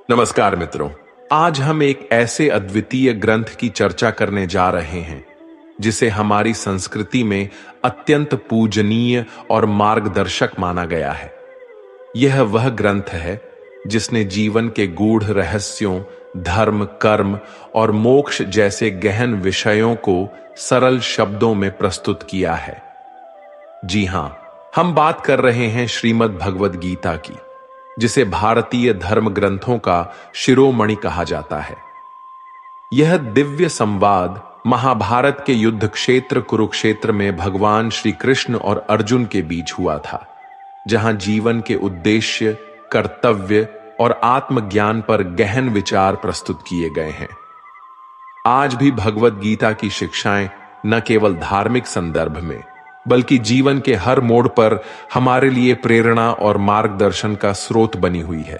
नमस्कार मित्रों। आज हम एक ऐसे अद्वितीय ग्रंथ की चर्चा करने जा रहे हैं जिसे हमारी संस्कृति में अत्यंत पूजनीय और मार्गदर्शक माना गया है। यह वह ग्रंथ है जिसने जीवन के गूढ़ रहस्यों, धर्म, कर्म और मोक्ष जैसे गहन विषयों को सरल शब्दों में प्रस्तुत किया है। जी हां, हम बात कर रहे हैं श्रीमद् भगवद गीता की, जिसे भारतीय धर्म ग्रंथों का शिरोमणि कहा जाता है। यह दिव्य संवाद महाभारत के युद्ध क्षेत्र कुरुक्षेत्र में भगवान श्री कृष्ण और अर्जुन के बीच हुआ था, जहां जीवन के उद्देश्य, कर्तव्य और आत्मज्ञान पर गहन विचार प्रस्तुत किए गए हैं। आज भी भगवद गीता की शिक्षाएं न केवल धार्मिक संदर्भ में बल्कि जीवन के हर मोड़ पर हमारे लिए प्रेरणा और मार्गदर्शन का स्रोत बनी हुई है।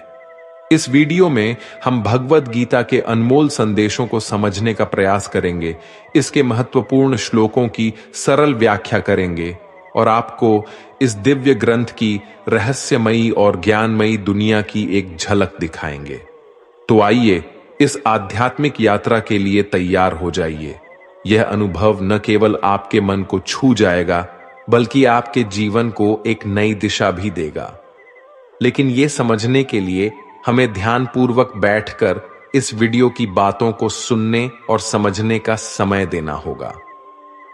इस वीडियो में हम भगवद गीता के अनमोल संदेशों को समझने का प्रयास करेंगे, इसके महत्वपूर्ण श्लोकों की सरल व्याख्या करेंगे और आपको इस दिव्य ग्रंथ की रहस्यमयी और ज्ञानमयी दुनिया की एक झलक दिखाएंगे। तो आइए इस आध्यात्मिक यात्रा के लिए तैयार हो जाइए। यह अनुभव न केवल आपके मन को छू जाएगा बल्कि आपके जीवन को एक नई दिशा भी देगा। लेकिन यह समझने के लिए हमें ध्यानपूर्वक बैठकर इस वीडियो की बातों को सुनने और समझने का समय देना होगा।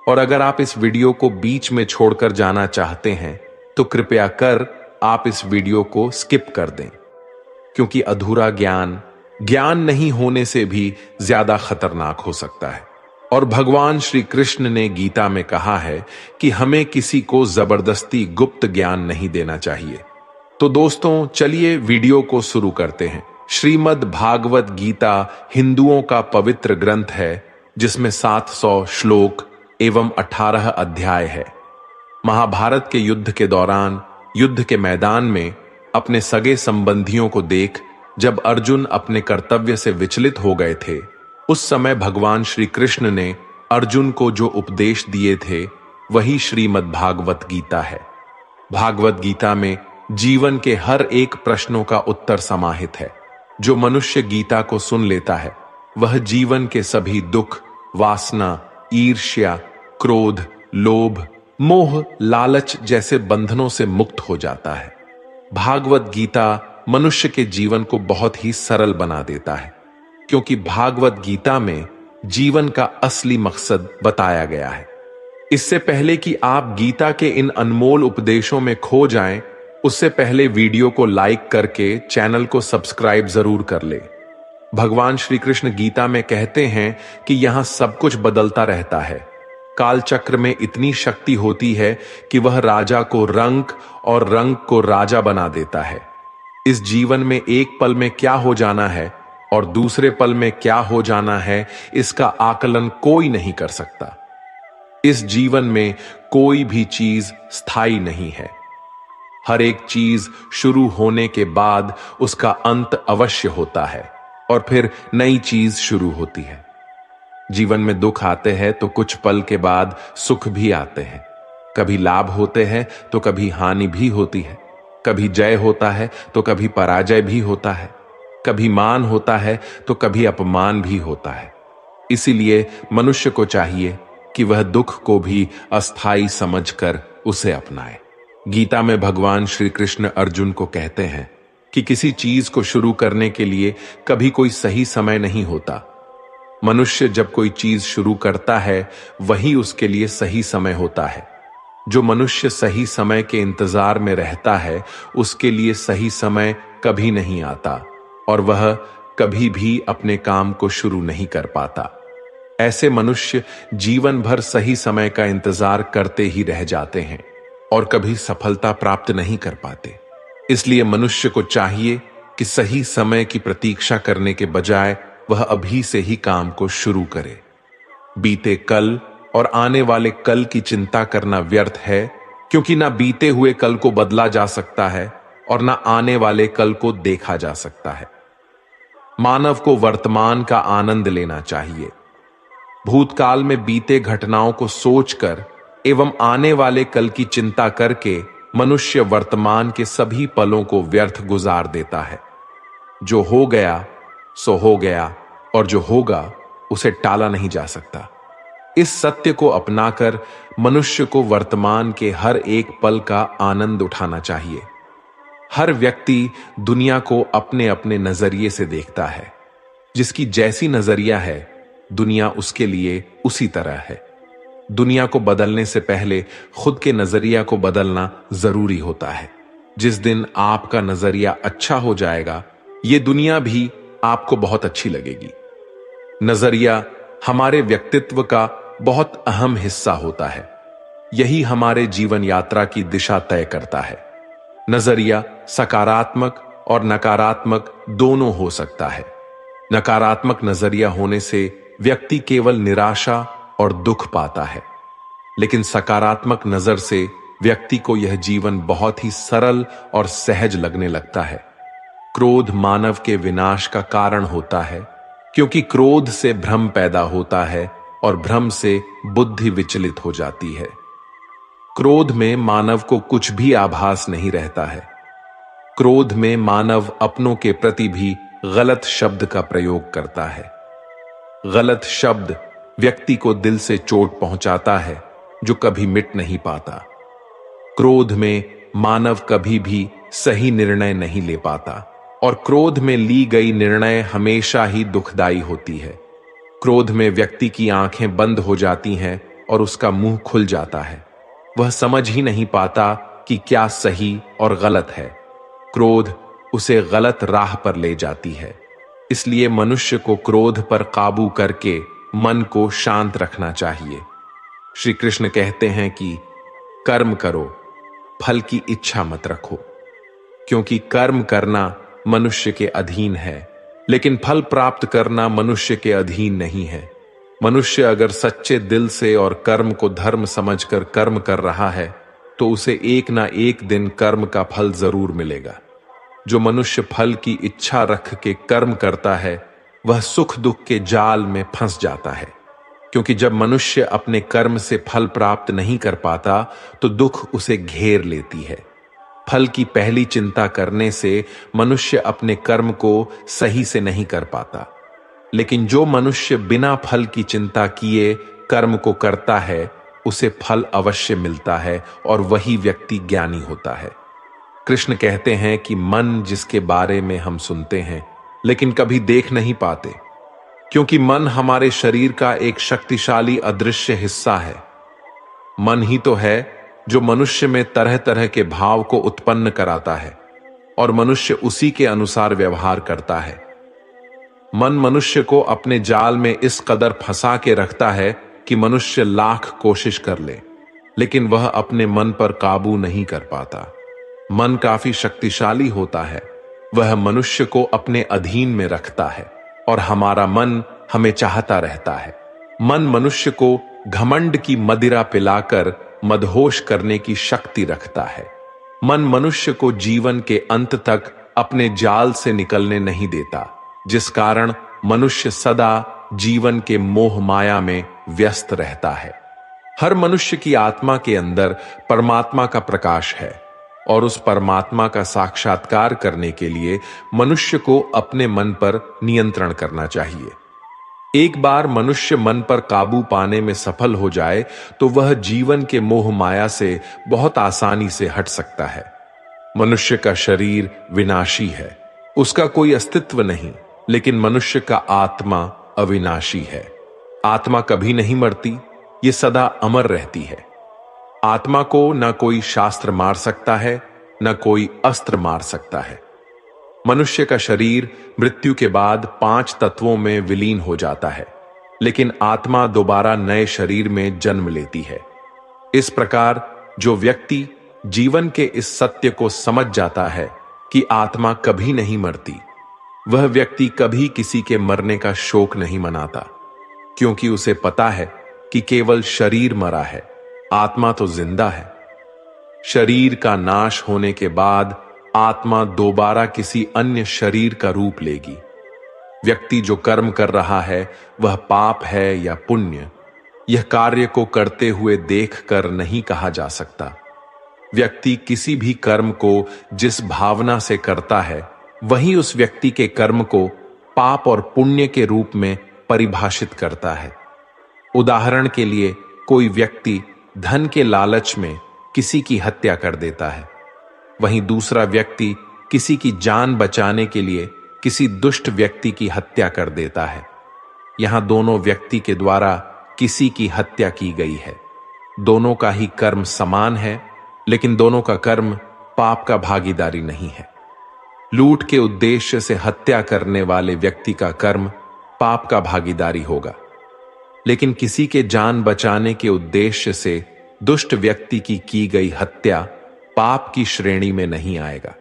और अगर आप इस वीडियो को बीच में छोड़कर जाना चाहते हैं तो कृपया कर आप इस वीडियो को स्किप कर दें, क्योंकि अधूरा ज्ञान नहीं होने से भी ज्यादा खतरनाक हो सकता है। और भगवान श्री कृष्ण ने गीता में कहा है कि हमें किसी को जबरदस्ती गुप्त ज्ञान नहीं देना चाहिए। तो दोस्तों, चलिए वीडियो को शुरू करते हैं। श्रीमद् भागवत गीता हिंदुओं का पवित्र ग्रंथ है, जिसमें 700 श्लोक एवं 18 अध्याय है। महाभारत के युद्ध के दौरान युद्ध के मैदान में अपने सगे संबंधियों को देख जब अर्जुन अपने कर्तव्य से विचलित हो गए थे, उस समय भगवान श्री कृष्ण ने अर्जुन को जो उपदेश दिए थे वही श्रीमद् भागवत गीता है। भागवत गीता में जीवन के हर एक प्रश्नों का उत्तर समाहित है। जो मनुष्य गीता को सुन लेता है वह जीवन के सभी दुख, वासना, ईर्ष्या, क्रोध, लोभ, मोह, लालच जैसे बंधनों से मुक्त हो जाता है। भागवत गीता मनुष्य के जीवन को बहुत ही सरल बना देता है, क्योंकि भागवत गीता में जीवन का असली मकसद बताया गया है। इससे पहले कि आप गीता के इन अनमोल उपदेशों में खो जाएं, उससे पहले वीडियो को लाइक करके चैनल को सब्सक्राइब जरूर कर ले। भगवान श्री कृष्ण गीता में कहते हैं कि यहां सब कुछ बदलता रहता है। काल चक्र में इतनी शक्ति होती है कि वह राजा को रंक और रंक को राजा बना देता है। इस जीवन में एक पल में क्या हो जाना है और दूसरे पल में क्या हो जाना है, इसका आकलन कोई नहीं कर सकता। इस जीवन में कोई भी चीज स्थायी नहीं है। हर एक चीज शुरू होने के बाद उसका अंत अवश्य होता है और फिर नई चीज शुरू होती है। जीवन में दुख आते हैं तो कुछ पल के बाद सुख भी आते हैं। कभी लाभ होते हैं तो कभी हानि भी होती है। कभी जय होता है तो कभी पराजय भी होता है। कभी मान होता है तो कभी अपमान भी होता है। इसीलिए मनुष्य को चाहिए कि वह दुख को भी अस्थाई समझकर उसे अपनाए। गीता में भगवान श्री कृष्ण अर्जुन को कहते हैं कि किसी चीज को शुरू करने के लिए कभी कोई सही समय नहीं होता। मनुष्य जब कोई चीज शुरू करता है वही उसके लिए सही समय होता है। जो मनुष्य सही समय के इंतजार में रहता है उसके लिए सही समय कभी नहीं आता और वह कभी भी अपने काम को शुरू नहीं कर पाता। ऐसे मनुष्य जीवन भर सही समय का इंतजार करते ही रह जाते हैं और कभी सफलता प्राप्त नहीं कर पाते। इसलिए मनुष्य को चाहिए कि सही समय की प्रतीक्षा करने के बजाय वह अभी से ही काम को शुरू करे। बीते कल और आने वाले कल की चिंता करना व्यर्थ है, क्योंकि ना बीते हुए कल को बदला जा सकता है और ना आने वाले कल को देखा जा सकता है। मानव को वर्तमान का आनंद लेना चाहिए। भूतकाल में बीते घटनाओं को सोचकर एवं आने वाले कल की चिंता करके मनुष्य वर्तमान के सभी पलों को व्यर्थ गुजार देता है। जो हो गया सो हो गया और जो होगा उसे टाला नहीं जा सकता। इस सत्य को अपनाकर मनुष्य को वर्तमान के हर एक पल का आनंद उठाना चाहिए। हर व्यक्ति दुनिया को अपने अपने नजरिए से देखता है। जिसकी जैसी नजरिया है दुनिया उसके लिए उसी तरह है। दुनिया को बदलने से पहले खुद के नजरिया को बदलना जरूरी होता है। जिस दिन आपका नजरिया अच्छा हो जाएगा ये दुनिया भी आपको बहुत अच्छी लगेगी। नजरिया हमारे व्यक्तित्व का बहुत अहम हिस्सा होता है। यही हमारे जीवन यात्रा की दिशा तय करता है। नजरिया सकारात्मक और नकारात्मक दोनों हो सकता है। नकारात्मक नजरिया होने से व्यक्ति केवल निराशा और दुख पाता है, लेकिन सकारात्मक नजर से व्यक्ति को यह जीवन बहुत ही सरल और सहज लगने लगता है। क्रोध मानव के विनाश का कारण होता है, क्योंकि क्रोध से भ्रम पैदा होता है और भ्रम से बुद्धि विचलित हो जाती है। क्रोध में मानव को कुछ भी आभास नहीं रहता है। क्रोध में मानव अपनों के प्रति भी गलत शब्द का प्रयोग करता है। गलत शब्द व्यक्ति को दिल से चोट पहुंचाता है जो कभी मिट नहीं पाता। क्रोध में मानव कभी भी सही निर्णय नहीं ले पाता और क्रोध में ली गई निर्णय हमेशा ही दुखदाई होती है। क्रोध में व्यक्ति की आंखें बंद हो जाती हैं और उसका मुंह खुल जाता है। वह समझ ही नहीं पाता कि क्या सही और गलत है। क्रोध उसे गलत राह पर ले जाती है। इसलिए मनुष्य को क्रोध पर काबू करके मन को शांत रखना चाहिए। श्री कृष्ण कहते हैं कि कर्म करो, फल की इच्छा मत रखो, क्योंकि कर्म करना मनुष्य के अधीन है, लेकिन फल प्राप्त करना मनुष्य के अधीन नहीं है। मनुष्य अगर सच्चे दिल से और कर्म को धर्म समझकर कर्म कर रहा है तो उसे एक ना एक दिन कर्म का फल जरूर मिलेगा। जो मनुष्य फल की इच्छा रख के कर्म करता है वह सुख दुख के जाल में फंस जाता है, क्योंकि जब मनुष्य अपने कर्म से फल प्राप्त नहीं कर पाता तो दुख उसे घेर लेती है। फल की पहली चिंता करने से मनुष्य अपने कर्म को सही से नहीं कर पाता, लेकिन जो मनुष्य बिना फल की चिंता किए कर्म को करता है उसे फल अवश्य मिलता है और वही व्यक्ति ज्ञानी होता है। कृष्ण कहते हैं कि मन जिसके बारे में हम सुनते हैं लेकिन कभी देख नहीं पाते, क्योंकि मन हमारे शरीर का एक शक्तिशाली अदृश्य हिस्सा है। मन ही तो है जो मनुष्य में तरह तरह के भाव को उत्पन्न कराता है और मनुष्य उसी के अनुसार व्यवहार करता है। मन मनुष्य को अपने जाल में इस कदर फंसा के रखता है कि मनुष्य लाख कोशिश कर ले, लेकिन वह अपने मन पर काबू नहीं कर पाता। मन काफी शक्तिशाली होता है, वह मनुष्य को अपने अधीन में रखता है और हमारा मन हमें चाहता रहता है। मन मनुष्य को घमंड की मदिरा पिलाकर मदहोश करने की शक्ति रखता है। मन मनुष्य को जीवन के अंत तक अपने जाल से निकलने नहीं देता, जिस कारण मनुष्य सदा जीवन के मोह माया में व्यस्त रहता है। हर मनुष्य की आत्मा के अंदर परमात्मा का प्रकाश है और उस परमात्मा का साक्षात्कार करने के लिए मनुष्य को अपने मन पर नियंत्रण करना चाहिए। एक बार मनुष्य मन पर काबू पाने में सफल हो जाए तो वह जीवन के मोह माया से बहुत आसानी से हट सकता है। मनुष्य का शरीर विनाशी है, उसका कोई अस्तित्व नहीं, लेकिन मनुष्य का आत्मा अविनाशी है। आत्मा कभी नहीं मरती, ये सदा अमर रहती है। आत्मा को न कोई शास्त्र मार सकता है, न कोई अस्त्र मार सकता है। मनुष्य का शरीर मृत्यु के बाद 5 तत्वों में विलीन हो जाता है, लेकिन आत्मा दोबारा नए शरीर में जन्म लेती है। इस प्रकार जो व्यक्ति जीवन के इस सत्य को समझ जाता है कि आत्मा कभी नहीं मरती, वह व्यक्ति कभी किसी के मरने का शोक नहीं मनाता, क्योंकि उसे पता है कि केवल शरीर मरा है, आत्मा तो जिंदा है। शरीर का नाश होने के बाद आत्मा दोबारा किसी अन्य शरीर का रूप लेगी। व्यक्ति जो कर्म कर रहा है वह पाप है या पुण्य, यह कार्य को करते हुए देखकर नहीं कहा जा सकता। व्यक्ति किसी भी कर्म को जिस भावना से करता है वही उस व्यक्ति के कर्म को पाप और पुण्य के रूप में परिभाषित करता है। उदाहरण के लिए, कोई व्यक्ति धन के लालच में किसी की हत्या कर देता है, वहीं दूसरा व्यक्ति किसी की जान बचाने के लिए किसी दुष्ट व्यक्ति की हत्या कर देता है। यहां दोनों व्यक्ति के द्वारा किसी की हत्या की गई है। दोनों का ही कर्म समान है, लेकिन दोनों का कर्म पाप का भागीदारी नहीं है। लूट के उद्देश्य से हत्या करने वाले व्यक्ति का कर्म पाप का भागीदारी होगा, लेकिन किसी के जान बचाने के उद्देश्य से दुष्ट व्यक्ति की गई हत्या पाप की श्रेणी में नहीं आएगा।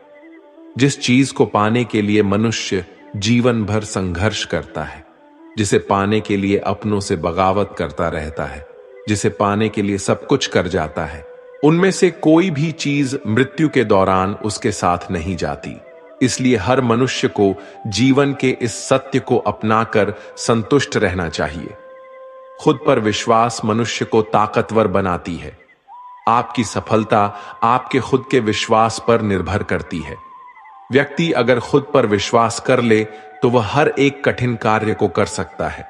जिस चीज को पाने के लिए मनुष्य जीवन भर संघर्ष करता है, जिसे पाने के लिए अपनों से बगावत करता रहता है, जिसे पाने के लिए सब कुछ कर जाता है, उनमें से कोई भी चीज मृत्यु के दौरान उसके साथ नहीं जाती। इसलिए हर मनुष्य को जीवन के इस सत्य को अपनाकर संतुष्ट रहना चाहिए। खुद पर विश्वास मनुष्य को ताकतवर बनाती है। आपकी सफलता आपके खुद के विश्वास पर निर्भर करती है। व्यक्ति अगर खुद पर विश्वास कर ले तो वह हर एक कठिन कार्य को कर सकता है।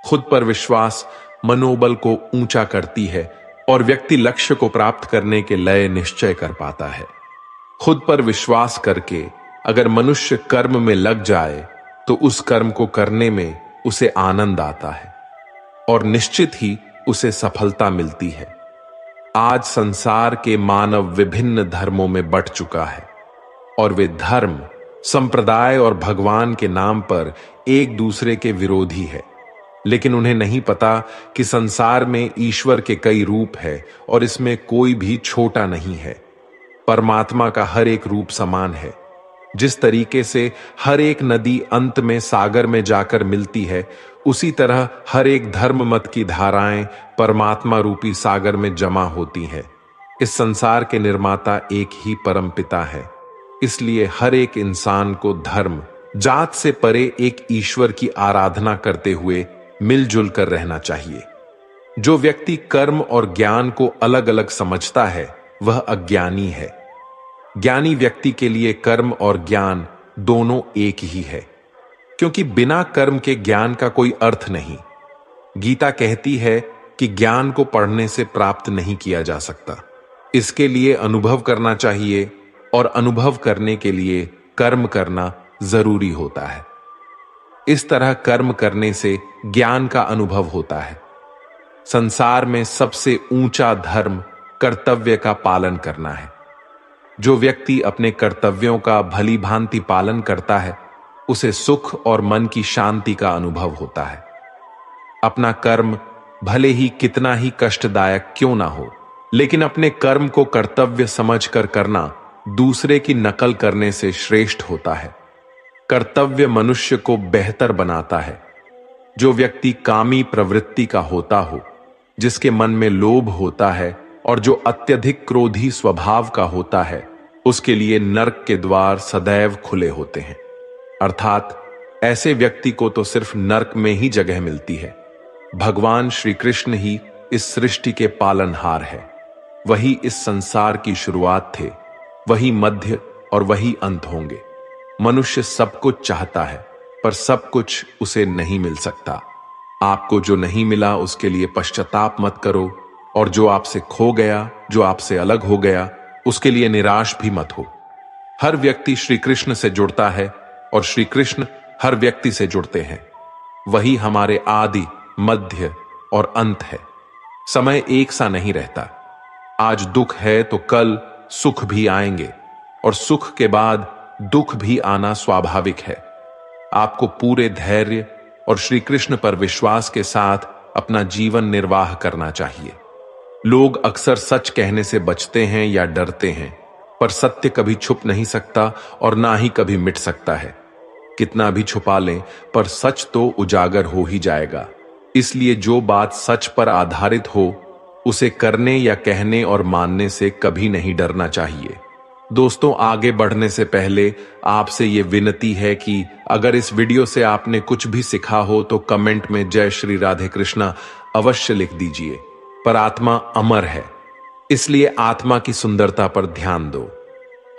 खुद पर विश्वास मनोबल को ऊंचा करती है और व्यक्ति लक्ष्य को प्राप्त करने के लय निश्चय कर पाता है। खुद पर विश्वास करके अगर मनुष्य कर्म में लग जाए तो उस कर्म को करने में उसे आनंद आता है और निश्चित ही उसे सफलता मिलती है। आज संसार के मानव विभिन्न धर्मों में बंट चुका है और वे धर्म, संप्रदाय और भगवान के नाम पर एक दूसरे के विरोधी है। लेकिन उन्हें नहीं पता कि संसार में ईश्वर के कई रूप है और इसमें कोई भी छोटा नहीं है। परमात्मा का हर एक रूप समान है। जिस तरीके से हर एक नदी अंत में सागर में जाकर मिलती है, उसी तरह हर एक धर्म मत की धाराएं परमात्मा रूपी सागर में जमा होती है। इस संसार के निर्माता एक ही परमपिता है। इसलिए हर एक इंसान को धर्म, जात से परे एक ईश्वर की आराधना करते हुए मिलजुल कर रहना चाहिए। जो व्यक्ति कर्म और ज्ञान को अलग अलग समझता है वह अज्ञानी है। ज्ञानी व्यक्ति के लिए कर्म और ज्ञान दोनों एक ही है, क्योंकि बिना कर्म के ज्ञान का कोई अर्थ नहीं। गीता कहती है कि ज्ञान को पढ़ने से प्राप्त नहीं किया जा सकता, इसके लिए अनुभव करना चाहिए और अनुभव करने के लिए कर्म करना जरूरी होता है। इस तरह कर्म करने से ज्ञान का अनुभव होता है। संसार में सबसे ऊंचा धर्म कर्तव्य का पालन करना है। जो व्यक्ति अपने कर्तव्यों का भली भांति पालन करता है उसे सुख और मन की शांति का अनुभव होता है। अपना कर्म भले ही कितना ही कष्टदायक क्यों ना हो, लेकिन अपने कर्म को कर्तव्य समझकर करना दूसरे की नकल करने से श्रेष्ठ होता है। कर्तव्य मनुष्य को बेहतर बनाता है। जो व्यक्ति कामी प्रवृत्ति का होता हो, जिसके मन में लोभ होता है और जो अत्यधिक क्रोधी स्वभाव का होता है, उसके लिए नरक के द्वार सदैव खुले होते हैं। अर्थात ऐसे व्यक्ति को तो सिर्फ नरक में ही जगह मिलती है। भगवान श्री कृष्ण ही इस सृष्टि के पालनहार है। वही इस संसार की शुरुआत थे, वही मध्य और वही अंत होंगे। मनुष्य सब कुछ चाहता है, पर सब कुछ उसे नहीं मिल सकता। आपको जो नहीं मिला उसके लिए पश्चाताप मत करो, और जो आपसे खो गया, जो आपसे अलग हो गया, उसके लिए निराश भी मत हो। हर व्यक्ति श्री कृष्ण से जुड़ता है और श्री कृष्ण हर व्यक्ति से जुड़ते हैं। वही हमारे आदि, मध्य और अंत है। समय एक सा नहीं रहता। आज दुख है तो कल सुख भी आएंगे, और सुख के बाद दुख भी आना स्वाभाविक है। आपको पूरे धैर्य और श्री कृष्ण पर विश्वास के साथ अपना जीवन निर्वाह करना चाहिए। लोग अक्सर सच कहने से बचते हैं या डरते हैं, पर सत्य कभी छुप नहीं सकता और ना ही कभी मिट सकता है। कितना भी छुपा लें, पर सच तो उजागर हो ही जाएगा। इसलिए जो बात सच पर आधारित हो, उसे करने या कहने और मानने से कभी नहीं डरना चाहिए। दोस्तों, आगे बढ़ने से पहले आपसे ये विनती है कि अगर इस वीडियो से आपने कुछ भी सीखा हो तो कमेंट में जय श्री राधे कृष्णा अवश्य लिख दीजिए। पर आत्मा अमर है, इसलिए आत्मा की सुंदरता पर ध्यान दो।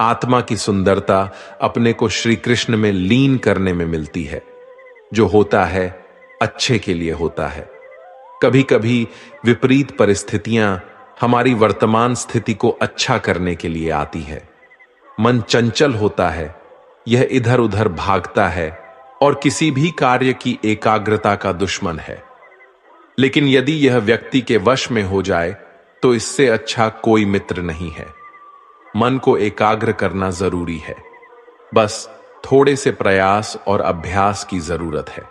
आत्मा की सुंदरता अपने को श्री कृष्ण में लीन करने में मिलती है। जो होता है अच्छे के लिए होता है। कभी कभी विपरीत परिस्थितियां हमारी वर्तमान स्थिति को अच्छा करने के लिए आती है। मन चंचल होता है, यह इधर उधर भागता है और किसी भी कार्य की एकाग्रता का दुश्मन है। लेकिन यदि यह व्यक्ति के वश में हो जाए तो इससे अच्छा कोई मित्र नहीं है। मन को एकाग्र करना जरूरी है, बस थोड़े से प्रयास और अभ्यास की जरूरत है।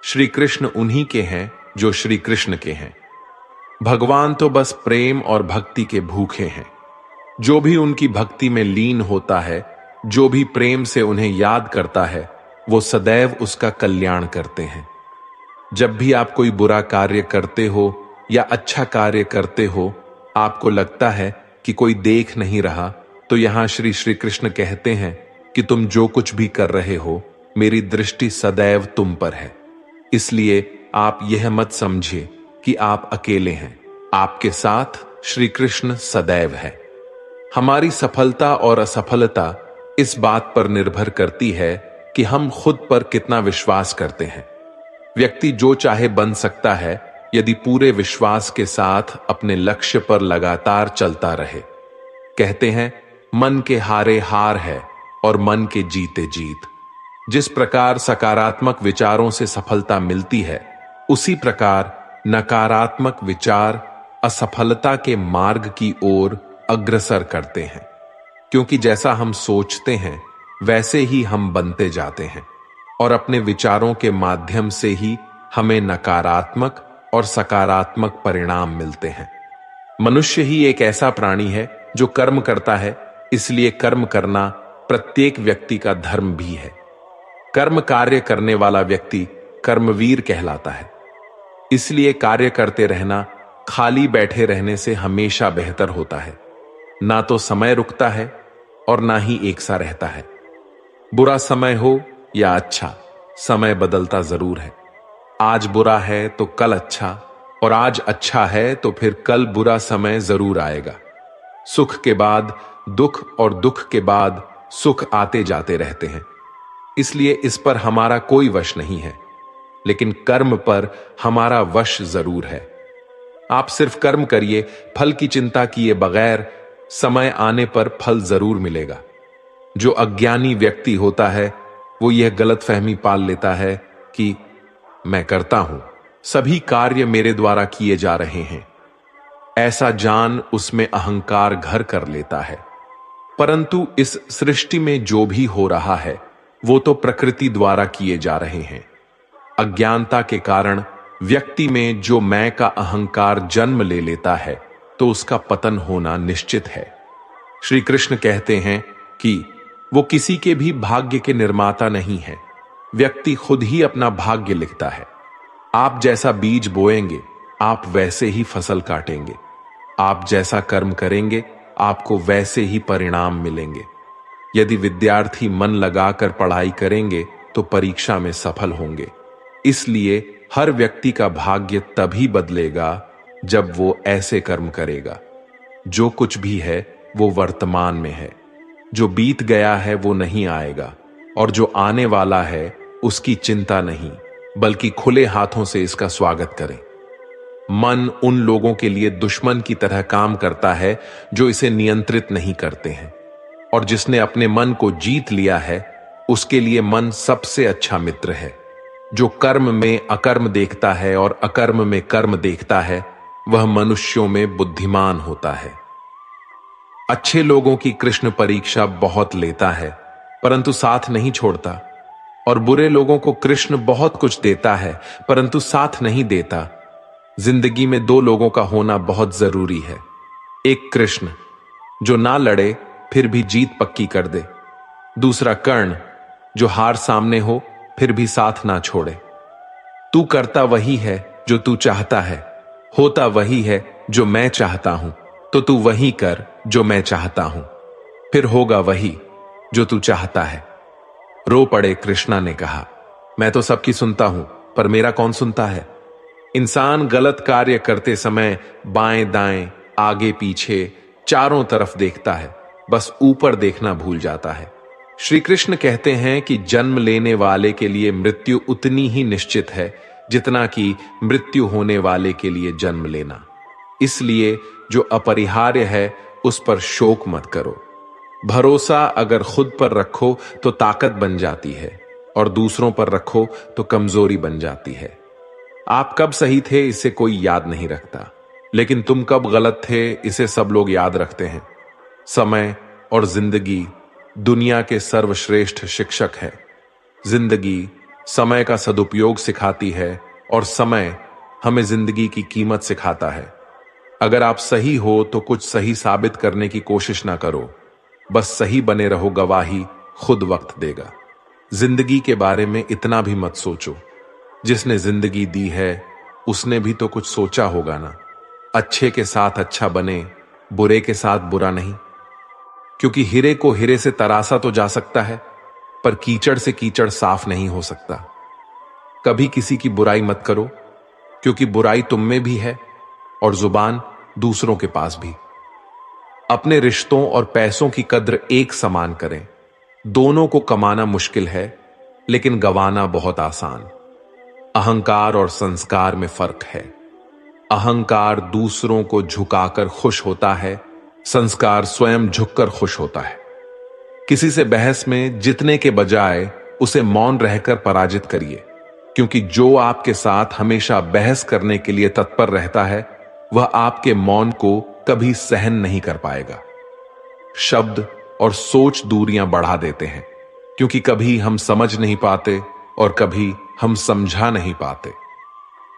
श्री कृष्ण उन्हीं के हैं जो श्री कृष्ण के हैं। भगवान तो बस प्रेम और भक्ति के भूखे हैं। जो भी उनकी भक्ति में लीन होता है, जो भी प्रेम से उन्हें याद करता है, वो सदैव उसका कल्याण करते हैं। जब भी आप कोई बुरा कार्य करते हो या अच्छा कार्य करते हो, आपको लगता है कि कोई देख नहीं रहा, तो यहां श्री कृष्ण कहते हैं कि तुम जो कुछ भी कर रहे हो, मेरी दृष्टि सदैव तुम पर है। इसलिए आप यह मत समझिए कि आप अकेले हैं, आपके साथ श्री कृष्ण सदैव है। हमारी सफलता और असफलता इस बात पर निर्भर करती है कि हम खुद पर कितना विश्वास करते हैं। व्यक्ति जो चाहे बन सकता है यदि पूरे विश्वास के साथ अपने लक्ष्य पर लगातार चलता रहे। कहते हैं मन के हारे हार है और मन के जीते जीत। जिस प्रकार सकारात्मक विचारों से सफलता मिलती है, उसी प्रकार नकारात्मक विचार असफलता के मार्ग की ओर अग्रसर करते हैं। क्योंकि जैसा हम सोचते हैं वैसे ही हम बनते जाते हैं और अपने विचारों के माध्यम से ही हमें नकारात्मक और सकारात्मक परिणाम मिलते हैं। मनुष्य ही एक ऐसा प्राणी है जो कर्म करता है, इसलिए कर्म करना प्रत्येक व्यक्ति का धर्म भी है। कर्म कार्य करने वाला व्यक्ति कर्मवीर कहलाता है। इसलिए कार्य करते रहना खाली बैठे रहने से हमेशा बेहतर होता है। ना तो समय रुकता है और ना ही एक सा रहता है। बुरा समय हो या अच्छा, समय बदलता जरूर है। आज बुरा है तो कल अच्छा, और आज अच्छा है तो फिर कल बुरा समय जरूर आएगा। सुख के बाद दुख और दुख के बाद सुख आते जाते रहते हैं। इसलिए इस पर हमारा कोई वश नहीं है, लेकिन कर्म पर हमारा वश जरूर है। आप सिर्फ कर्म करिए, फल की चिंता किए बगैर, समय आने पर फल जरूर मिलेगा। जो अज्ञानी व्यक्ति होता है वो यह गलतफहमी पाल लेता है कि मैं करता हूं, सभी कार्य मेरे द्वारा किए जा रहे हैं। ऐसा जान उसमें अहंकार घर कर लेता है। परंतु इस सृष्टि में जो भी हो रहा है वो तो प्रकृति द्वारा किए जा रहे हैं। अज्ञानता के कारण व्यक्ति में जो मैं का अहंकार जन्म ले लेता है तो उसका पतन होना निश्चित है। श्री कृष्ण कहते हैं कि वो किसी के भी भाग्य के निर्माता नहीं है। व्यक्ति खुद ही अपना भाग्य लिखता है। आप जैसा बीज बोएंगे आप वैसे ही फसल काटेंगे। आप जैसा कर्म करेंगे आपको वैसे ही परिणाम मिलेंगे। यदि विद्यार्थी मन लगाकर पढ़ाई करेंगे तो परीक्षा में सफल होंगे। इसलिए हर व्यक्ति का भाग्य तभी बदलेगा जब वो ऐसे कर्म करेगा। जो कुछ भी है वो वर्तमान में है। जो बीत गया है वो नहीं आएगा, और जो आने वाला है उसकी चिंता नहीं, बल्कि खुले हाथों से इसका स्वागत करें। मन उन लोगों के लिए दुश्मन की तरह काम करता है जो इसे नियंत्रित नहीं करते हैं, और जिसने अपने मन को जीत लिया है उसके लिए मन सबसे अच्छा मित्र है। जो कर्म में अकर्म देखता है और अकर्म में कर्म देखता है वह मनुष्यों में बुद्धिमान होता है। अच्छे लोगों की कृष्ण परीक्षा बहुत लेता है परंतु साथ नहीं छोड़ता, और बुरे लोगों को कृष्ण बहुत कुछ देता है परंतु साथ नहीं देता। जिंदगी में दो लोगों का होना बहुत जरूरी है। एक कृष्ण जो ना लड़े फिर भी जीत पक्की कर दे, दूसरा कर्ण जो हार सामने हो फिर भी साथ ना छोड़े। तू करता वही है जो तू चाहता है, होता वही है जो मैं चाहता हूं, तो तू वही कर जो मैं चाहता हूं, फिर होगा वही जो तू चाहता है। रो पड़े कृष्णा ने कहा, मैं तो सबकी सुनता हूं पर मेरा कौन सुनता है। इंसान गलत कार्य करते समय बाएं दाएं आगे पीछे चारों तरफ देखता है, बस ऊपर देखना भूल जाता है। श्री कृष्ण कहते हैं कि जन्म लेने वाले के लिए मृत्यु उतनी ही निश्चित है जितना कि मृत्यु होने वाले के लिए जन्म लेना। इसलिए जो अपरिहार्य है उस पर शोक मत करो। भरोसा अगर खुद पर रखो तो ताकत बन जाती है और दूसरों पर रखो तो कमजोरी बन जाती है। आप कब सही थे इसे कोई याद नहीं रखता, लेकिन तुम कब गलत थे इसे सब लोग याद रखते हैं। समय और जिंदगी दुनिया के सर्वश्रेष्ठ शिक्षक है। जिंदगी समय का सदुपयोग सिखाती है और समय हमें जिंदगी की कीमत सिखाता है। अगर आप सही हो तो कुछ सही साबित करने की कोशिश ना करो, बस सही बने रहो, गवाही खुद वक्त देगा। जिंदगी के बारे में इतना भी मत सोचो, जिसने जिंदगी दी है उसने भी तो कुछ सोचा होगा ना। अच्छे के साथ अच्छा बने, बुरे के साथ बुरा नहीं, क्योंकि हीरे को हीरे से तरासा तो जा सकता है, पर कीचड़ से कीचड़ साफ नहीं हो सकता। कभी किसी की बुराई मत करो, क्योंकि बुराई तुम में भी है और जुबान दूसरों के पास भी। अपने रिश्तों और पैसों की कद्र एक समान करें। दोनों को कमाना मुश्किल है, लेकिन गंवाना बहुत आसान। अहंकार और संस्कार में फर्क है। अहंकार दूसरों को झुकाकर खुश होता है, संस्कार स्वयं झुककर खुश होता है। किसी से बहस में जीतने के बजाय उसे मौन रहकर पराजित करिए, क्योंकि जो आपके साथ हमेशा बहस करने के लिए तत्पर रहता है वह आपके मौन को कभी सहन नहीं कर पाएगा। शब्द और सोच दूरियां बढ़ा देते हैं, क्योंकि कभी हम समझ नहीं पाते और कभी हम समझा नहीं पाते।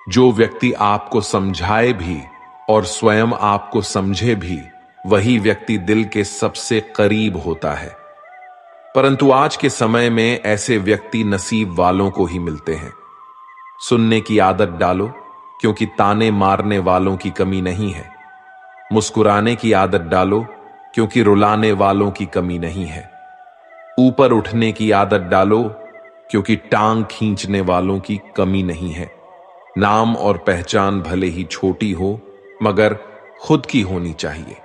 जो व्यक्ति आपको समझाए भी और स्वयं आपको समझे भी, वही व्यक्ति दिल के सबसे करीब होता है। परंतु आज के समय में ऐसे व्यक्ति नसीब वालों को ही मिलते हैं। सुनने की आदत डालो, क्योंकि ताने मारने वालों की कमी नहीं है। मुस्कुराने की आदत डालो, क्योंकि रुलाने वालों की कमी नहीं है। ऊपर उठने की आदत डालो, क्योंकि टांग खींचने वालों की कमी नहीं है। नाम और पहचान भले ही छोटी हो, मगर खुद की होनी चाहिए।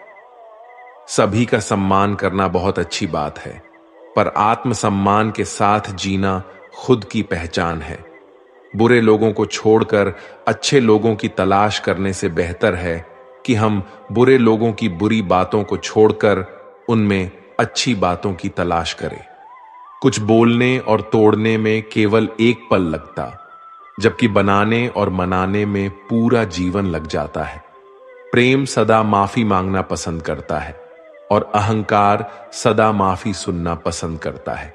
सभी का सम्मान करना बहुत अच्छी बात है, पर आत्मसम्मान के साथ जीना खुद की पहचान है। बुरे लोगों को छोड़कर अच्छे लोगों की तलाश करने से बेहतर है कि हम बुरे लोगों की बुरी बातों को छोड़कर उनमें अच्छी बातों की तलाश करें। कुछ बोलने और तोड़ने में केवल एक पल लगता, जबकि बनाने और मनाने में पूरा जीवन लग जाता है। प्रेम सदा माफी मांगना पसंद करता है और अहंकार सदा माफी सुनना पसंद करता है।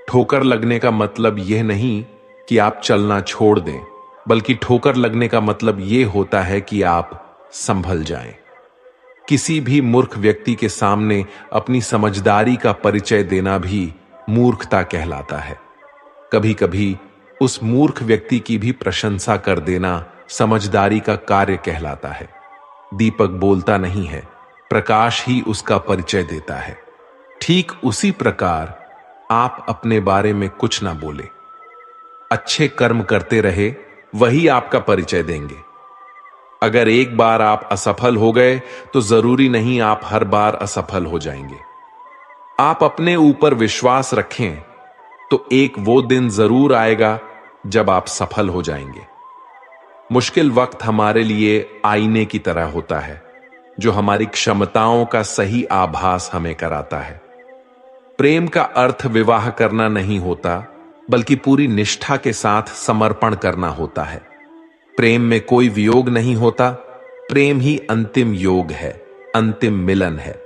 ठोकर लगने का मतलब यह नहीं कि आप चलना छोड़ दें, बल्कि ठोकर लगने का मतलब यह होता है कि आप संभल जाएं। किसी भी मूर्ख व्यक्ति के सामने अपनी समझदारी का परिचय देना भी मूर्खता कहलाता है। कभी कभी उस मूर्ख व्यक्ति की भी प्रशंसा कर देना समझदारी का कार्य कहलाता है। दीपक बोलता नहीं है, प्रकाश ही उसका परिचय देता है। ठीक उसी प्रकार आप अपने बारे में कुछ ना बोले, अच्छे कर्म करते रहे, वही आपका परिचय देंगे। अगर एक बार आप असफल हो गए तो जरूरी नहीं आप हर बार असफल हो जाएंगे। आप अपने ऊपर विश्वास रखें तो एक वो दिन जरूर आएगा जब आप सफल हो जाएंगे। मुश्किल वक्त हमारे लिए आईने की तरह होता है, जो हमारी क्षमताओं का सही आभास हमें कराता है। प्रेम का अर्थ विवाह करना नहीं होता, बल्कि पूरी निष्ठा के साथ समर्पण करना होता है। प्रेम में कोई वियोग नहीं होता, प्रेम ही अंतिम योग है, अंतिम मिलन है।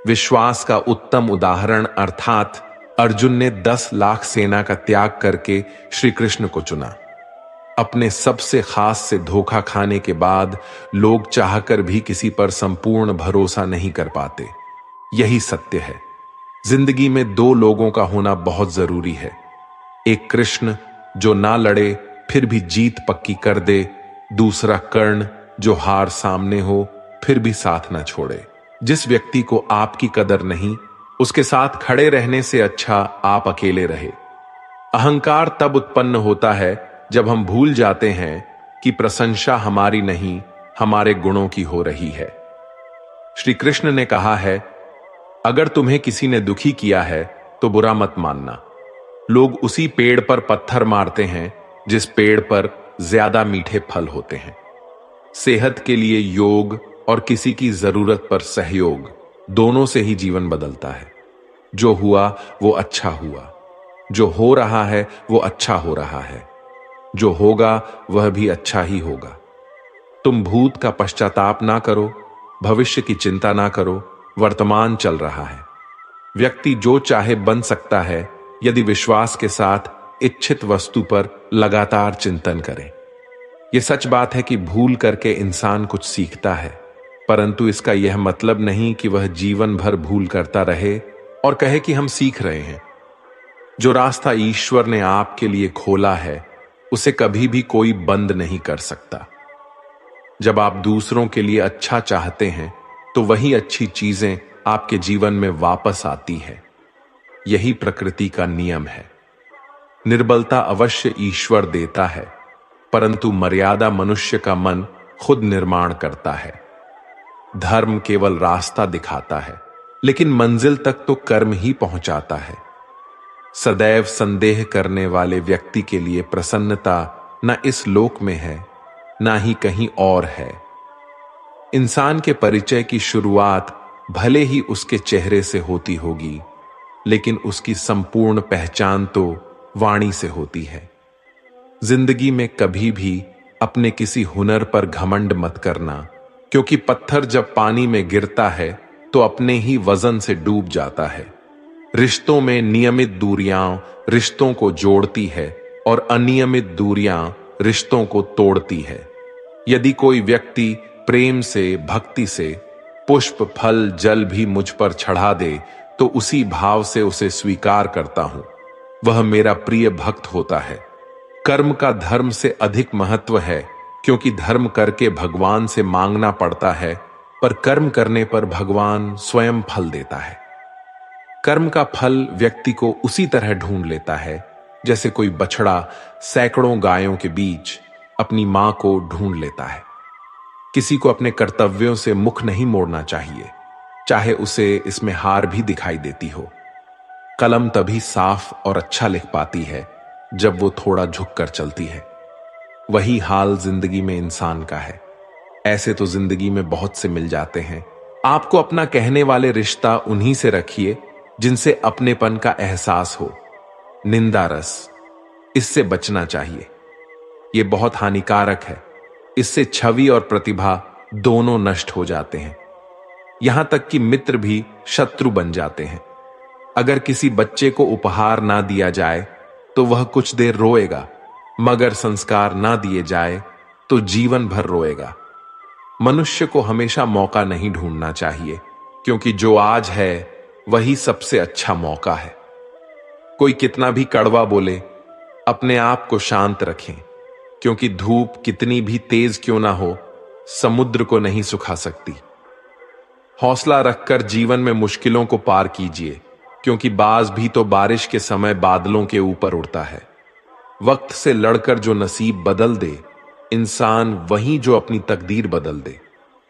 विश्वास का उत्तम उदाहरण अर्थात अर्जुन ने 10 लाख सेना का त्याग करके श्री कृष्ण को चुना। अपने सबसे खास से धोखा खाने के बाद लोग चाहकर भी किसी पर संपूर्ण भरोसा नहीं कर पाते। यही सत्य है। जिंदगी में 2 लोगों का होना बहुत जरूरी है। एक कृष्ण जो ना लड़े फिर भी जीत पक्की कर दे, दूसरा कर्ण जो हार सामने हो फिर भी साथ ना छोड़े। जिस व्यक्ति को आपकी कदर नहीं, उसके साथ खड़े रहने से अच्छा आप अकेले रहे। अहंकार तब उत्पन्न होता है जब हम भूल जाते हैं कि प्रशंसा हमारी नहीं, हमारे गुणों की हो रही है। श्री कृष्ण ने कहा है, अगर तुम्हें किसी ने दुखी किया है तो बुरा मत मानना। लोग उसी पेड़ पर पत्थर मारते हैं जिस पेड़ पर ज्यादा मीठे फल होते हैं। सेहत के लिए योग और किसी की जरूरत पर सहयोग, दोनों से ही जीवन बदलता है। जो हुआ वो अच्छा हुआ, जो हो रहा है वो अच्छा हो रहा है, जो होगा वह भी अच्छा ही होगा। तुम भूत का पश्चाताप ना करो, भविष्य की चिंता ना करो, वर्तमान चल रहा है। व्यक्ति जो चाहे बन सकता है यदि विश्वास के साथ इच्छित वस्तु पर लगातार चिंतन करे। यह सच बात है कि भूल करके इंसान कुछ सीखता है, परंतु इसका यह मतलब नहीं कि वह जीवन भर भूल करता रहे और कहे कि हम सीख रहे हैं। जो रास्ता ईश्वर ने आपके लिए खोला है उसे कभी भी कोई बंद नहीं कर सकता। जब आप दूसरों के लिए अच्छा चाहते हैं तो वही अच्छी चीजें आपके जीवन में वापस आती है। यही प्रकृति का नियम है। निर्बलता अवश्य ईश्वर देता है, परंतु मर्यादा मनुष्य का मन खुद निर्माण करता है। धर्म केवल रास्ता दिखाता है, लेकिन मंजिल तक तो कर्म ही पहुंचाता है। सदैव संदेह करने वाले व्यक्ति के लिए प्रसन्नता न इस लोक में है, ना ही कहीं और है। इंसान के परिचय की शुरुआत भले ही उसके चेहरे से होती होगी, लेकिन उसकी संपूर्ण पहचान तो वाणी से होती है। जिंदगी में कभी भी अपने किसी हुनर पर घमंड मत करना, क्योंकि पत्थर जब पानी में गिरता है तो अपने ही वजन से डूब जाता है। रिश्तों में नियमित दूरियां रिश्तों को जोड़ती है और अनियमित दूरियां रिश्तों को तोड़ती है। यदि कोई व्यक्ति प्रेम से, भक्ति से पुष्प, फल, जल भी मुझ पर चढ़ा दे तो उसी भाव से उसे स्वीकार करता हूं। वह मेरा प्रिय भक्त होता है। कर्म का धर्म से अधिक महत्व है, क्योंकि धर्म करके भगवान से मांगना पड़ता है, पर कर्म करने पर भगवान स्वयं फल देता है। कर्म का फल व्यक्ति को उसी तरह ढूंढ लेता है जैसे कोई बछड़ा सैकड़ों गायों के बीच अपनी मां को ढूंढ लेता है। किसी को अपने कर्तव्यों से मुख नहीं मोड़ना चाहिए, चाहे उसे इसमें हार भी दिखाई देती हो। कलम तभी साफ और अच्छा लिख पाती है जब वो थोड़ा झुक कर चलती है। वही हाल जिंदगी में इंसान का है। ऐसे तो जिंदगी में बहुत से मिल जाते हैं। आपको अपना कहने वाले रिश्ता उन्हीं से रखिए जिनसे अपनेपन का एहसास हो। निंदा रस, इससे बचना चाहिए। यह बहुत हानिकारक है। इससे छवि और प्रतिभा दोनों नष्ट हो जाते हैं। यहां तक कि मित्र भी शत्रु बन जाते हैं। अगर किसी बच्चे को उपहार ना दिया जाए तो वह कुछ देर रोएगा, मगर संस्कार ना दिए जाए तो जीवन भर रोएगा। मनुष्य को हमेशा मौका नहीं ढूंढना चाहिए, क्योंकि जो आज है वही सबसे अच्छा मौका है। कोई कितना भी कड़वा बोले, अपने आप को शांत रखें, क्योंकि धूप कितनी भी तेज क्यों ना हो, समुद्र को नहीं सुखा सकती। हौसला रखकर जीवन में मुश्किलों को पार कीजिए, क्योंकि बाज भी तो बारिश के समय बादलों के ऊपर उड़ता है। वक्त से लड़कर जो नसीब बदल दे, इंसान वही जो अपनी तकदीर बदल दे।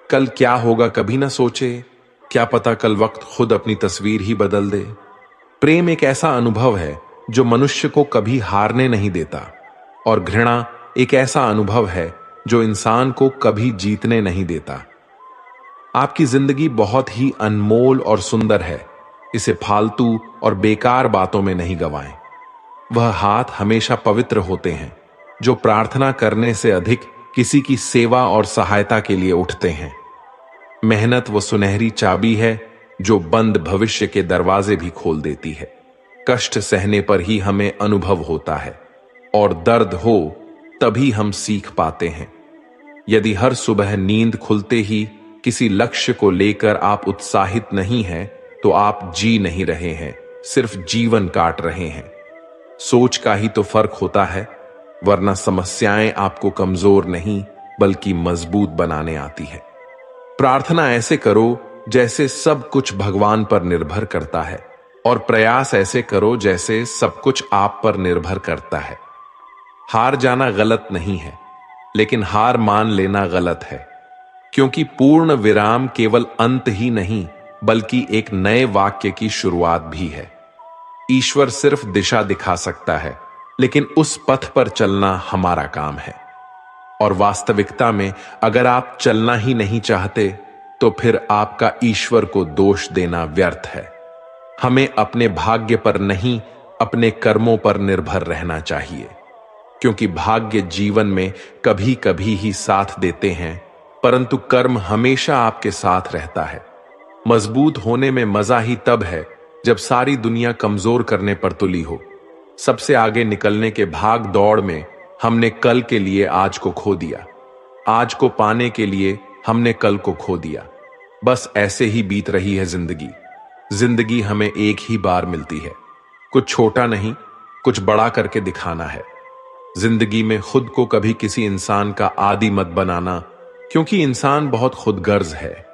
कल क्या होगा कभी ना सोचे, क्या पता कल वक्त खुद अपनी तस्वीर ही बदल दे। प्रेम एक ऐसा अनुभव है जो मनुष्य को कभी हारने नहीं देता, और घृणा एक ऐसा अनुभव है जो इंसान को कभी जीतने नहीं देता। आपकी जिंदगी बहुत ही अनमोल और सुंदर है। इसे फालतू और बेकार बातों में नहीं गवाएं। वह हाथ हमेशा पवित्र होते हैं जो प्रार्थना करने से अधिक किसी की सेवा और सहायता के लिए उठते हैं। मेहनत वो सुनहरी चाबी है जो बंद भविष्य के दरवाजे भी खोल देती है। कष्ट सहने पर ही हमें अनुभव होता है, और दर्द हो तभी हम सीख पाते हैं। यदि हर सुबह नींद खुलते ही किसी लक्ष्य को लेकर आप उत्साहित नहीं हैं, तो आप जी नहीं रहे हैं, सिर्फ जीवन काट रहे हैं। सोच का ही तो फर्क होता है, वरना समस्याएं आपको कमजोर नहीं बल्कि मजबूत बनाने आती है। प्रार्थना ऐसे करो जैसे सब कुछ भगवान पर निर्भर करता है, और प्रयास ऐसे करो जैसे सब कुछ आप पर निर्भर करता है। हार जाना गलत नहीं है, लेकिन हार मान लेना गलत है, क्योंकि पूर्ण विराम केवल अंत ही नहीं बल्कि एक नए वाक्य की शुरुआत भी है। ईश्वर सिर्फ दिशा दिखा सकता है, लेकिन उस पथ पर चलना हमारा काम है। और वास्तविकता में अगर आप चलना ही नहीं चाहते, तो फिर आपका ईश्वर को दोष देना व्यर्थ है। हमें अपने भाग्य पर नहीं, अपने कर्मों पर निर्भर रहना चाहिए, क्योंकि भाग्य जीवन में कभी कभी ही साथ देते हैं, परंतु कर्म हमेशा आपके साथ रहता है। मजबूत होने में मजा ही तब है जब सारी दुनिया कमजोर करने पर तुली हो। सबसे आगे निकलने के भाग दौड़ में हमने कल के लिए आज को खो दिया, आज को पाने के लिए हमने कल को खो दिया। बस ऐसे ही बीत रही है जिंदगी। जिंदगी हमें एक ही बार मिलती है, कुछ छोटा नहीं, कुछ बड़ा करके दिखाना है। जिंदगी में खुद को कभी किसी इंसान का आदी मत बनाना, क्योंकि इंसान बहुत खुदगर्ज है।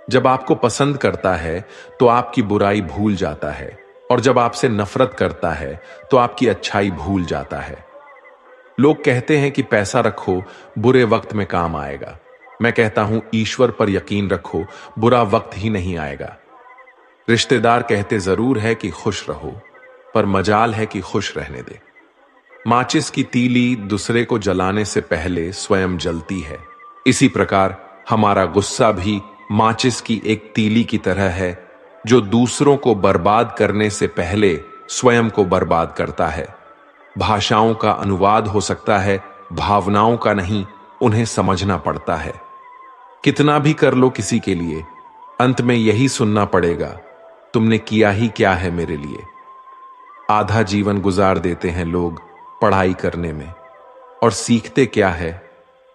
जब आपको पसंद करता है तो आपकी बुराई भूल जाता है, और जब आपसे नफरत करता है तो आपकी अच्छाई भूल जाता है। लोग कहते हैं कि पैसा रखो, बुरे वक्त में काम आएगा। मैं कहता हूं ईश्वर पर यकीन रखो, बुरा वक्त ही नहीं आएगा। रिश्तेदार कहते जरूर है कि खुश रहो, पर मजाल है कि खुश रहने दे। माचिस की तीली दूसरे को जलाने से पहले स्वयं जलती है। इसी प्रकार हमारा गुस्सा भी माचिस की एक तीली की तरह है, जो दूसरों को बर्बाद करने से पहले स्वयं को बर्बाद करता है। भाषाओं का अनुवाद हो सकता है, भावनाओं का नहीं, उन्हें समझना पड़ता है। कितना भी कर लो किसी के लिए, अंत में यही सुनना पड़ेगा, तुमने किया ही क्या है मेरे लिए। आधा जीवन गुजार देते हैं लोग पढ़ाई करने में, और सीखते क्या है,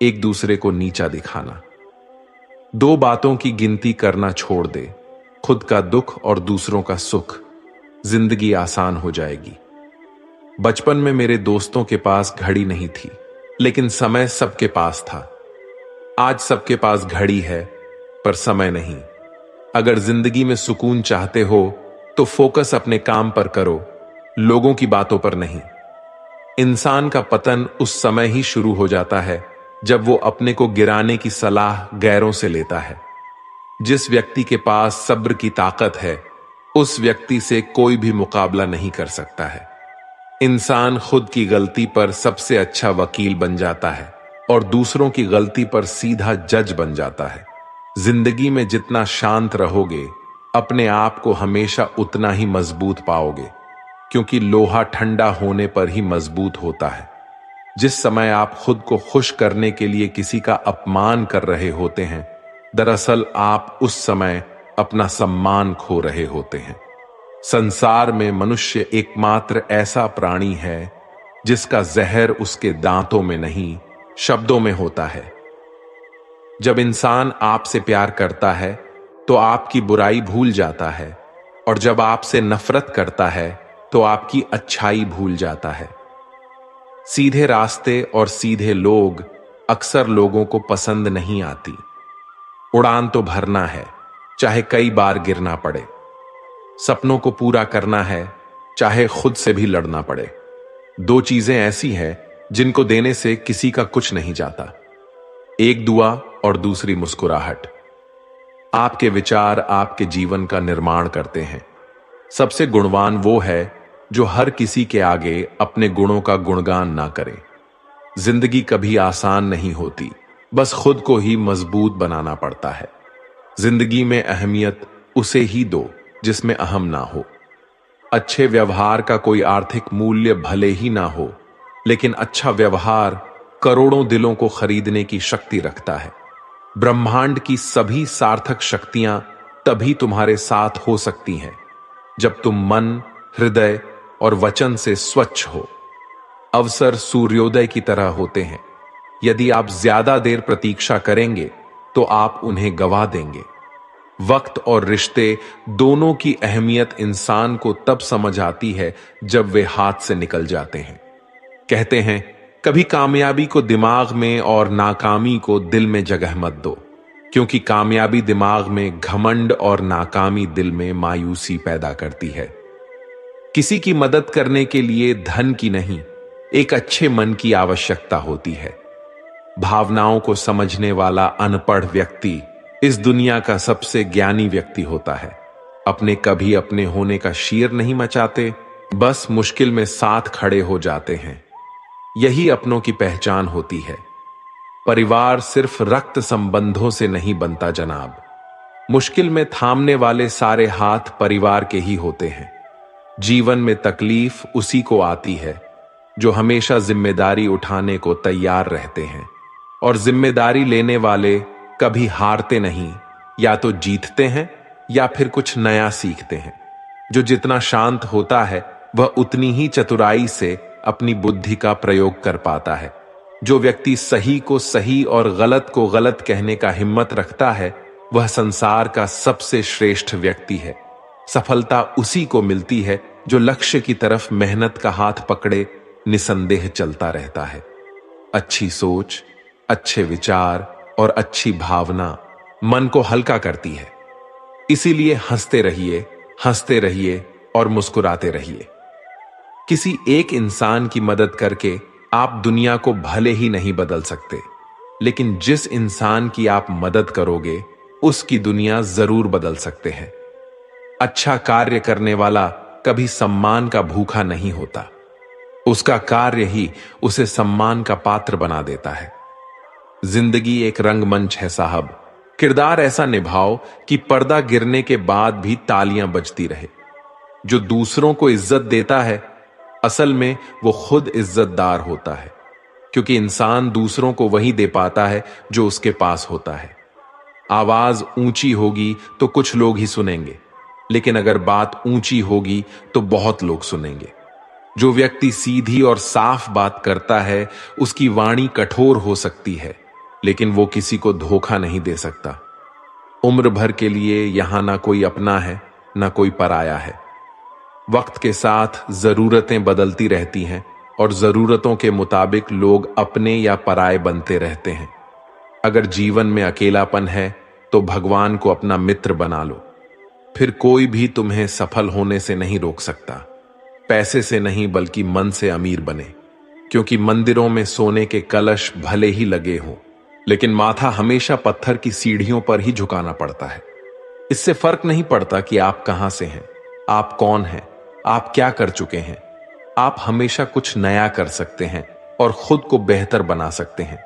एक दूसरे को नीचा दिखाना। दो बातों की गिनती करना छोड़ दे, खुद का दुख और दूसरों का सुख, जिंदगी आसान हो जाएगी। बचपन में मेरे दोस्तों के पास घड़ी नहीं थी, लेकिन समय सबके पास था। आज सबके पास घड़ी है, पर समय नहीं। अगर जिंदगी में सुकून चाहते हो तो फोकस अपने काम पर करो, लोगों की बातों पर नहीं। इंसान का पतन उस समय ही शुरू हो जाता है जब वो अपने को गिराने की सलाह गैरों से लेता है। जिस व्यक्ति के पास सब्र की ताकत है, उस व्यक्ति से कोई भी मुकाबला नहीं कर सकता है। इंसान खुद की गलती पर सबसे अच्छा वकील बन जाता है और दूसरों की गलती पर सीधा जज बन जाता है। जिंदगी में जितना शांत रहोगे, अपने आप को हमेशा उतना ही मजबूत पाओगे, क्योंकि लोहा ठंडा होने पर ही मजबूत होता है। जिस समय आप खुद को खुश करने के लिए किसी का अपमान कर रहे होते हैं, दरअसल आप उस समय अपना सम्मान खो रहे होते हैं। संसार में मनुष्य एकमात्र ऐसा प्राणी है जिसका जहर उसके दांतों में नहीं, शब्दों में होता है। जब इंसान आपसे प्यार करता है तो आपकी बुराई भूल जाता है, और जब आपसे नफरत करता है तो आपकी अच्छाई भूल जाता है। सीधे रास्ते और सीधे लोग अक्सर लोगों को पसंद नहीं आती। उड़ान तो भरना है, चाहे कई बार गिरना पड़े। सपनों को पूरा करना है, चाहे खुद से भी लड़ना पड़े। दो चीजें ऐसी हैं जिनको देने से किसी का कुछ नहीं जाता, एक दुआ और दूसरी मुस्कुराहट। आपके विचार आपके जीवन का निर्माण करते हैं। सबसे गुणवान वो है जो हर किसी के आगे अपने गुणों का गुणगान ना करे। जिंदगी कभी आसान नहीं होती, बस खुद को ही मजबूत बनाना पड़ता है। जिंदगी में अहमियत उसे ही दो जिसमें अहम ना हो। अच्छे व्यवहार का कोई आर्थिक मूल्य भले ही ना हो, लेकिन अच्छा व्यवहार करोड़ों दिलों को खरीदने की शक्ति रखता है। ब्रह्मांड की सभी सार्थक शक्तियां तभी तुम्हारे साथ हो सकती हैं जब तुम मन, हृदय और वचन से स्वच्छ हो। अवसर सूर्योदय की तरह होते हैं, यदि आप ज्यादा देर प्रतीक्षा करेंगे तो आप उन्हें गवा देंगे। वक्त और रिश्ते दोनों की अहमियत इंसान को तब समझ आती है जब वे हाथ से निकल जाते हैं। कहते हैं कभी कामयाबी को दिमाग में और नाकामी को दिल में जगह मत दो, क्योंकि कामयाबी दिमाग में घमंड और नाकामी दिल में मायूसी पैदा करती है। किसी की मदद करने के लिए धन की नहीं, एक अच्छे मन की आवश्यकता होती है। भावनाओं को समझने वाला अनपढ़ व्यक्ति इस दुनिया का सबसे ज्ञानी व्यक्ति होता है। अपने कभी अपने होने का शीर नहीं मचाते, बस मुश्किल में साथ खड़े हो जाते हैं। यही अपनों की पहचान होती है। परिवार सिर्फ रक्त संबंधों से नहीं बनता जनाब। मुश्किल में थामने वाले सारे हाथ परिवार के ही होते हैं। जीवन में तकलीफ उसी को आती है जो हमेशा जिम्मेदारी उठाने को तैयार रहते हैं, और जिम्मेदारी लेने वाले कभी हारते नहीं, या तो जीतते हैं या फिर कुछ नया सीखते हैं। जो जितना शांत होता है वह उतनी ही चतुराई से अपनी बुद्धि का प्रयोग कर पाता है। जो व्यक्ति सही को सही और गलत को गलत कहने का हिम्मत रखता है वह संसार का सबसे श्रेष्ठ व्यक्ति है। सफलता उसी को मिलती है जो लक्ष्य की तरफ मेहनत का हाथ पकड़े निसंदेह चलता रहता है। अच्छी सोच, अच्छे विचार और अच्छी भावना मन को हल्का करती है। इसीलिए हंसते रहिए और मुस्कुराते रहिए। किसी एक इंसान की मदद करके आप दुनिया को भले ही नहीं बदल सकते, लेकिन जिस इंसान की आप मदद करोगे उसकी दुनिया जरूर बदल सकते हैं। अच्छा कार्य करने वाला कभी सम्मान का भूखा नहीं होता, उसका कार्य ही उसे सम्मान का पात्र बना देता है। जिंदगी एक रंगमंच है साहब। किरदार ऐसा निभाओ कि पर्दा गिरने के बाद भी तालियां बजती रहे। जो दूसरों को इज्जत देता है असल में वो खुद इज्जतदार होता है, क्योंकि इंसान दूसरों को वही दे पाता है जो उसके पास होता है। आवाज ऊंची होगी तो कुछ लोग ही सुनेंगे, लेकिन अगर बात ऊंची होगी तो बहुत लोग सुनेंगे। जो व्यक्ति सीधी और साफ बात करता है उसकी वाणी कठोर हो सकती है, लेकिन वो किसी को धोखा नहीं दे सकता। उम्र भर के लिए यहां ना कोई अपना है ना कोई पराया है। वक्त के साथ जरूरतें बदलती रहती हैं और जरूरतों के मुताबिक लोग अपने या पराये बनते रहते हैं। अगर जीवन में अकेलापन है तो भगवान को अपना मित्र बना लो, फिर कोई भी तुम्हें सफल होने से नहीं रोक सकता। पैसे से नहीं बल्कि मन से अमीर बने, क्योंकि मंदिरों में सोने के कलश भले ही लगे हों, लेकिन माथा हमेशा पत्थर की सीढ़ियों पर ही झुकाना पड़ता है। इससे फर्क नहीं पड़ता कि आप कहां से हैं, आप कौन हैं, आप क्या कर चुके हैं। आप हमेशा कुछ नया कर सकते हैं और खुद को बेहतर बना सकते हैं।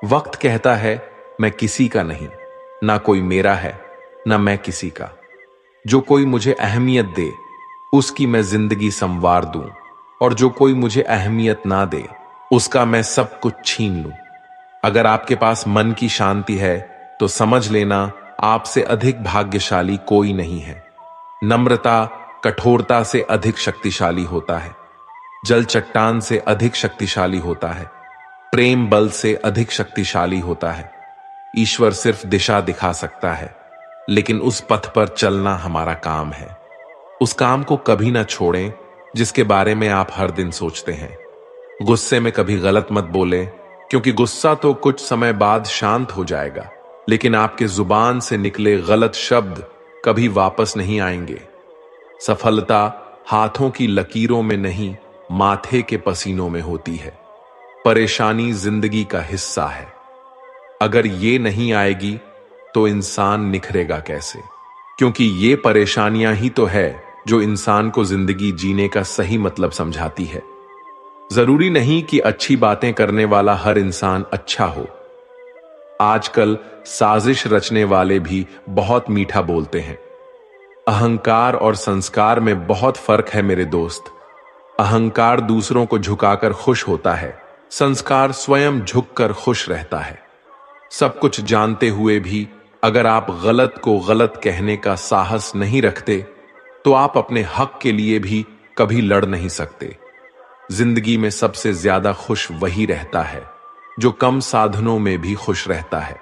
वक्त कहता है मैं किसी का नहीं, ना कोई मेरा है ना मैं किसी का। जो कोई मुझे अहमियत दे उसकी मैं जिंदगी संवार दूं, और जो कोई मुझे अहमियत ना दे उसका मैं सब कुछ छीन लूं। अगर आपके पास मन की शांति है तो समझ लेना आपसे अधिक भाग्यशाली कोई नहीं है। नम्रता कठोरता से अधिक शक्तिशाली होता है। जल चट्टान से अधिक शक्तिशाली होता है। प्रेम बल से अधिक शक्तिशाली होता है। ईश्वर सिर्फ दिशा दिखा सकता है, लेकिन उस पथ पर चलना हमारा काम है। उस काम को कभी ना छोड़ें जिसके बारे में आप हर दिन सोचते हैं। गुस्से में कभी गलत मत बोलें, क्योंकि गुस्सा तो कुछ समय बाद शांत हो जाएगा, लेकिन आपके जुबान से निकले गलत शब्द कभी वापस नहीं आएंगे। सफलता हाथों की लकीरों में नहीं, माथे के पसीनों में होती है। परेशानी जिंदगी का हिस्सा है। अगर ये नहीं आएगी तो इंसान निखरेगा कैसे? क्योंकि ये परेशानियां ही तो है जो इंसान को जिंदगी जीने का सही मतलब समझाती है। जरूरी नहीं कि अच्छी बातें करने वाला हर इंसान अच्छा हो। आजकल साजिश रचने वाले भी बहुत मीठा बोलते हैं। अहंकार और संस्कार में बहुत फर्क है मेरे दोस्त। अहंकार दूसरों को झुकाकर खुश होता है, संस्कार स्वयं झुककर खुश रहता है। सब कुछ जानते हुए भी अगर आप गलत को गलत कहने का साहस नहीं रखते तो आप अपने हक के लिए भी कभी लड़ नहीं सकते। जिंदगी में सबसे ज्यादा खुश वही रहता है जो कम साधनों में भी खुश रहता है।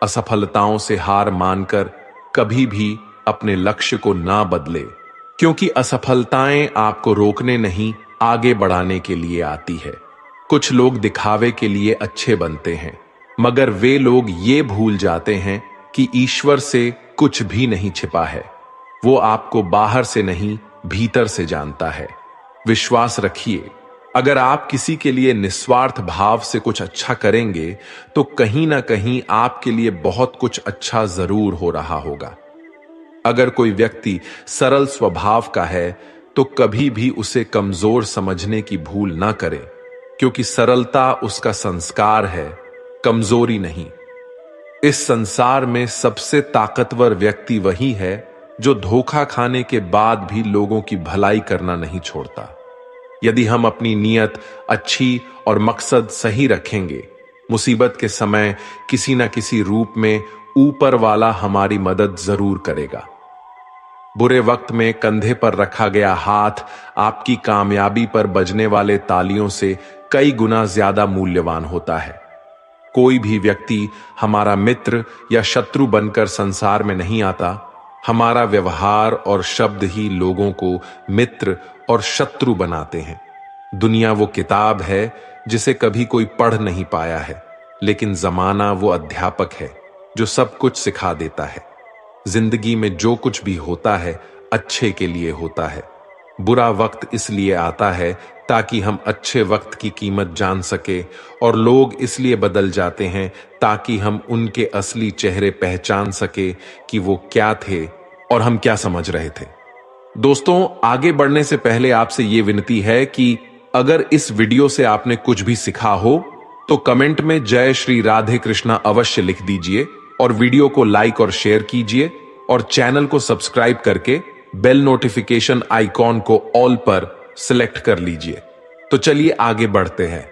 असफलताओं से हार मानकर कभी भी अपने लक्ष्य को ना बदले, क्योंकि असफलताएं आपको रोकने नहीं आगे बढ़ाने के लिए आती है। कुछ लोग दिखावे के लिए अच्छे बनते हैं, मगर वे लोग ये भूल जाते हैं कि ईश्वर से कुछ भी नहीं छिपा है। वो आपको बाहर से नहीं भीतर से जानता है। विश्वास रखिए, अगर आप किसी के लिए निस्वार्थ भाव से कुछ अच्छा करेंगे तो कहीं ना कहीं आपके लिए बहुत कुछ अच्छा जरूर हो रहा होगा। अगर कोई व्यक्ति सरल स्वभाव का है तो कभी भी उसे कमजोर समझने की भूल ना करें, क्योंकि सरलता उसका संस्कार है, कमजोरी नहीं। इस संसार में सबसे ताकतवर व्यक्ति वही है जो धोखा खाने के बाद भी लोगों की भलाई करना नहीं छोड़ता। यदि हम अपनी नीयत अच्छी और मकसद सही रखेंगे, मुसीबत के समय किसी न किसी रूप में ऊपर वाला हमारी मदद जरूर करेगा। बुरे वक्त में कंधे पर रखा गया हाथ आपकी कामयाबी पर बजने वाले तालियों से कई गुना ज्यादा मूल्यवान होता है। कोई भी व्यक्ति हमारा मित्र या शत्रु बनकर संसार में नहीं आता। हमारा व्यवहार और शब्द ही लोगों को मित्र और शत्रु बनाते हैं। दुनिया वो किताब है जिसे कभी कोई पढ़ नहीं पाया है, लेकिन जमाना वो अध्यापक है जो सब कुछ सिखा देता है। जिंदगी में जो कुछ भी होता है अच्छे के लिए होता है। बुरा वक्त इसलिए आता है ताकि हम अच्छे वक्त की कीमत जान सके, और लोग इसलिए बदल जाते हैं ताकि हम उनके असली चेहरे पहचान सके कि वो क्या थे और हम क्या समझ रहे थे। दोस्तों, आगे बढ़ने से पहले आपसे ये विनती है कि अगर इस वीडियो से आपने कुछ भी सीखा हो तो कमेंट में जय श्री राधे कृष्णा अवश्य लिख दीजिए, और वीडियो को लाइक और शेयर कीजिए, और चैनल को सब्सक्राइब करके बेल नोटिफिकेशन आइकॉन को ऑल पर सिलेक्ट कर लीजिए। तो चलिए आगे बढ़ते हैं।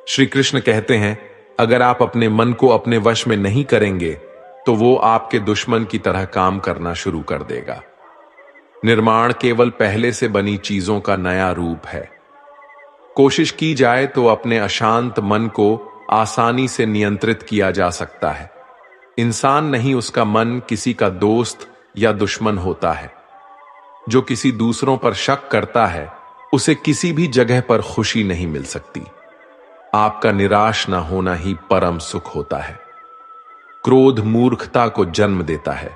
श्री कृष्ण कहते हैं, अगर आप अपने मन को अपने वश में नहीं करेंगे तो वो आपके दुश्मन की तरह काम करना शुरू कर देगा। निर्माण केवल पहले से बनी चीजों का नया रूप है। कोशिश की जाए तो अपने अशांत मन को आसानी से नियंत्रित किया जा सकता है। इंसान नहीं, उसका मन किसी का दोस्त या दुश्मन होता है। जो किसी दूसरों पर शक करता है उसे किसी भी जगह पर खुशी नहीं मिल सकती। आपका निराश ना होना ही परम सुख होता है। क्रोध मूर्खता को जन्म देता है।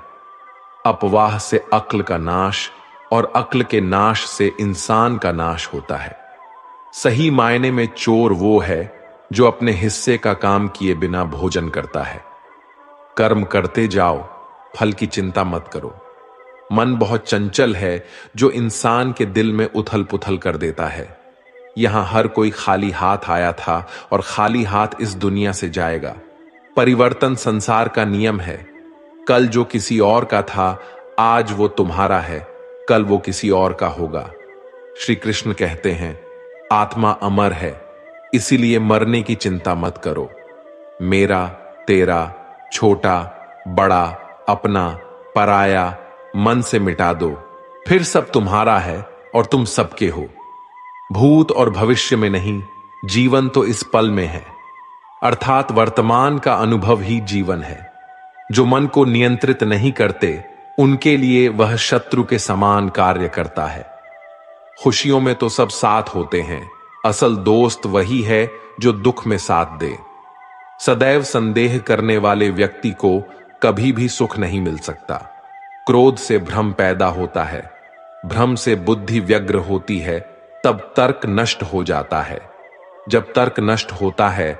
अपवाह से अक्ल का नाश, और अक्ल के नाश से इंसान का नाश होता है। सही मायने में चोर वो है जो अपने हिस्से का काम किए बिना भोजन करता है। कर्म करते जाओ, फल की चिंता मत करो। मन बहुत चंचल है जो इंसान के दिल में उथल पुथल कर देता है। यहां हर कोई खाली हाथ आया था और खाली हाथ इस दुनिया से जाएगा। परिवर्तन संसार का नियम है। कल जो किसी और का था आज वो तुम्हारा है, कल वो किसी और का होगा। श्री कृष्ण कहते हैं, आत्मा अमर है, इसीलिए मरने की चिंता मत करो। मेरा, तेरा, छोटा, बड़ा, अपना, पराया मन से मिटा दो, फिर सब तुम्हारा है और तुम सबके हो। भूत और भविष्य में नहीं, जीवन तो इस पल में है। अर्थात वर्तमान का अनुभव ही जीवन है। जो मन को नियंत्रित नहीं करते उनके लिए वह शत्रु के समान कार्य करता है। खुशियों में तो सब साथ होते हैं, असल दोस्त वही है जो दुख में साथ दे। सदैव संदेह करने वाले व्यक्ति को कभी भी सुख नहीं मिल सकता। क्रोध से भ्रम पैदा होता है, भ्रम से बुद्धि व्यग्र होती है, तब तर्क नष्ट हो जाता है। जब तर्क नष्ट होता है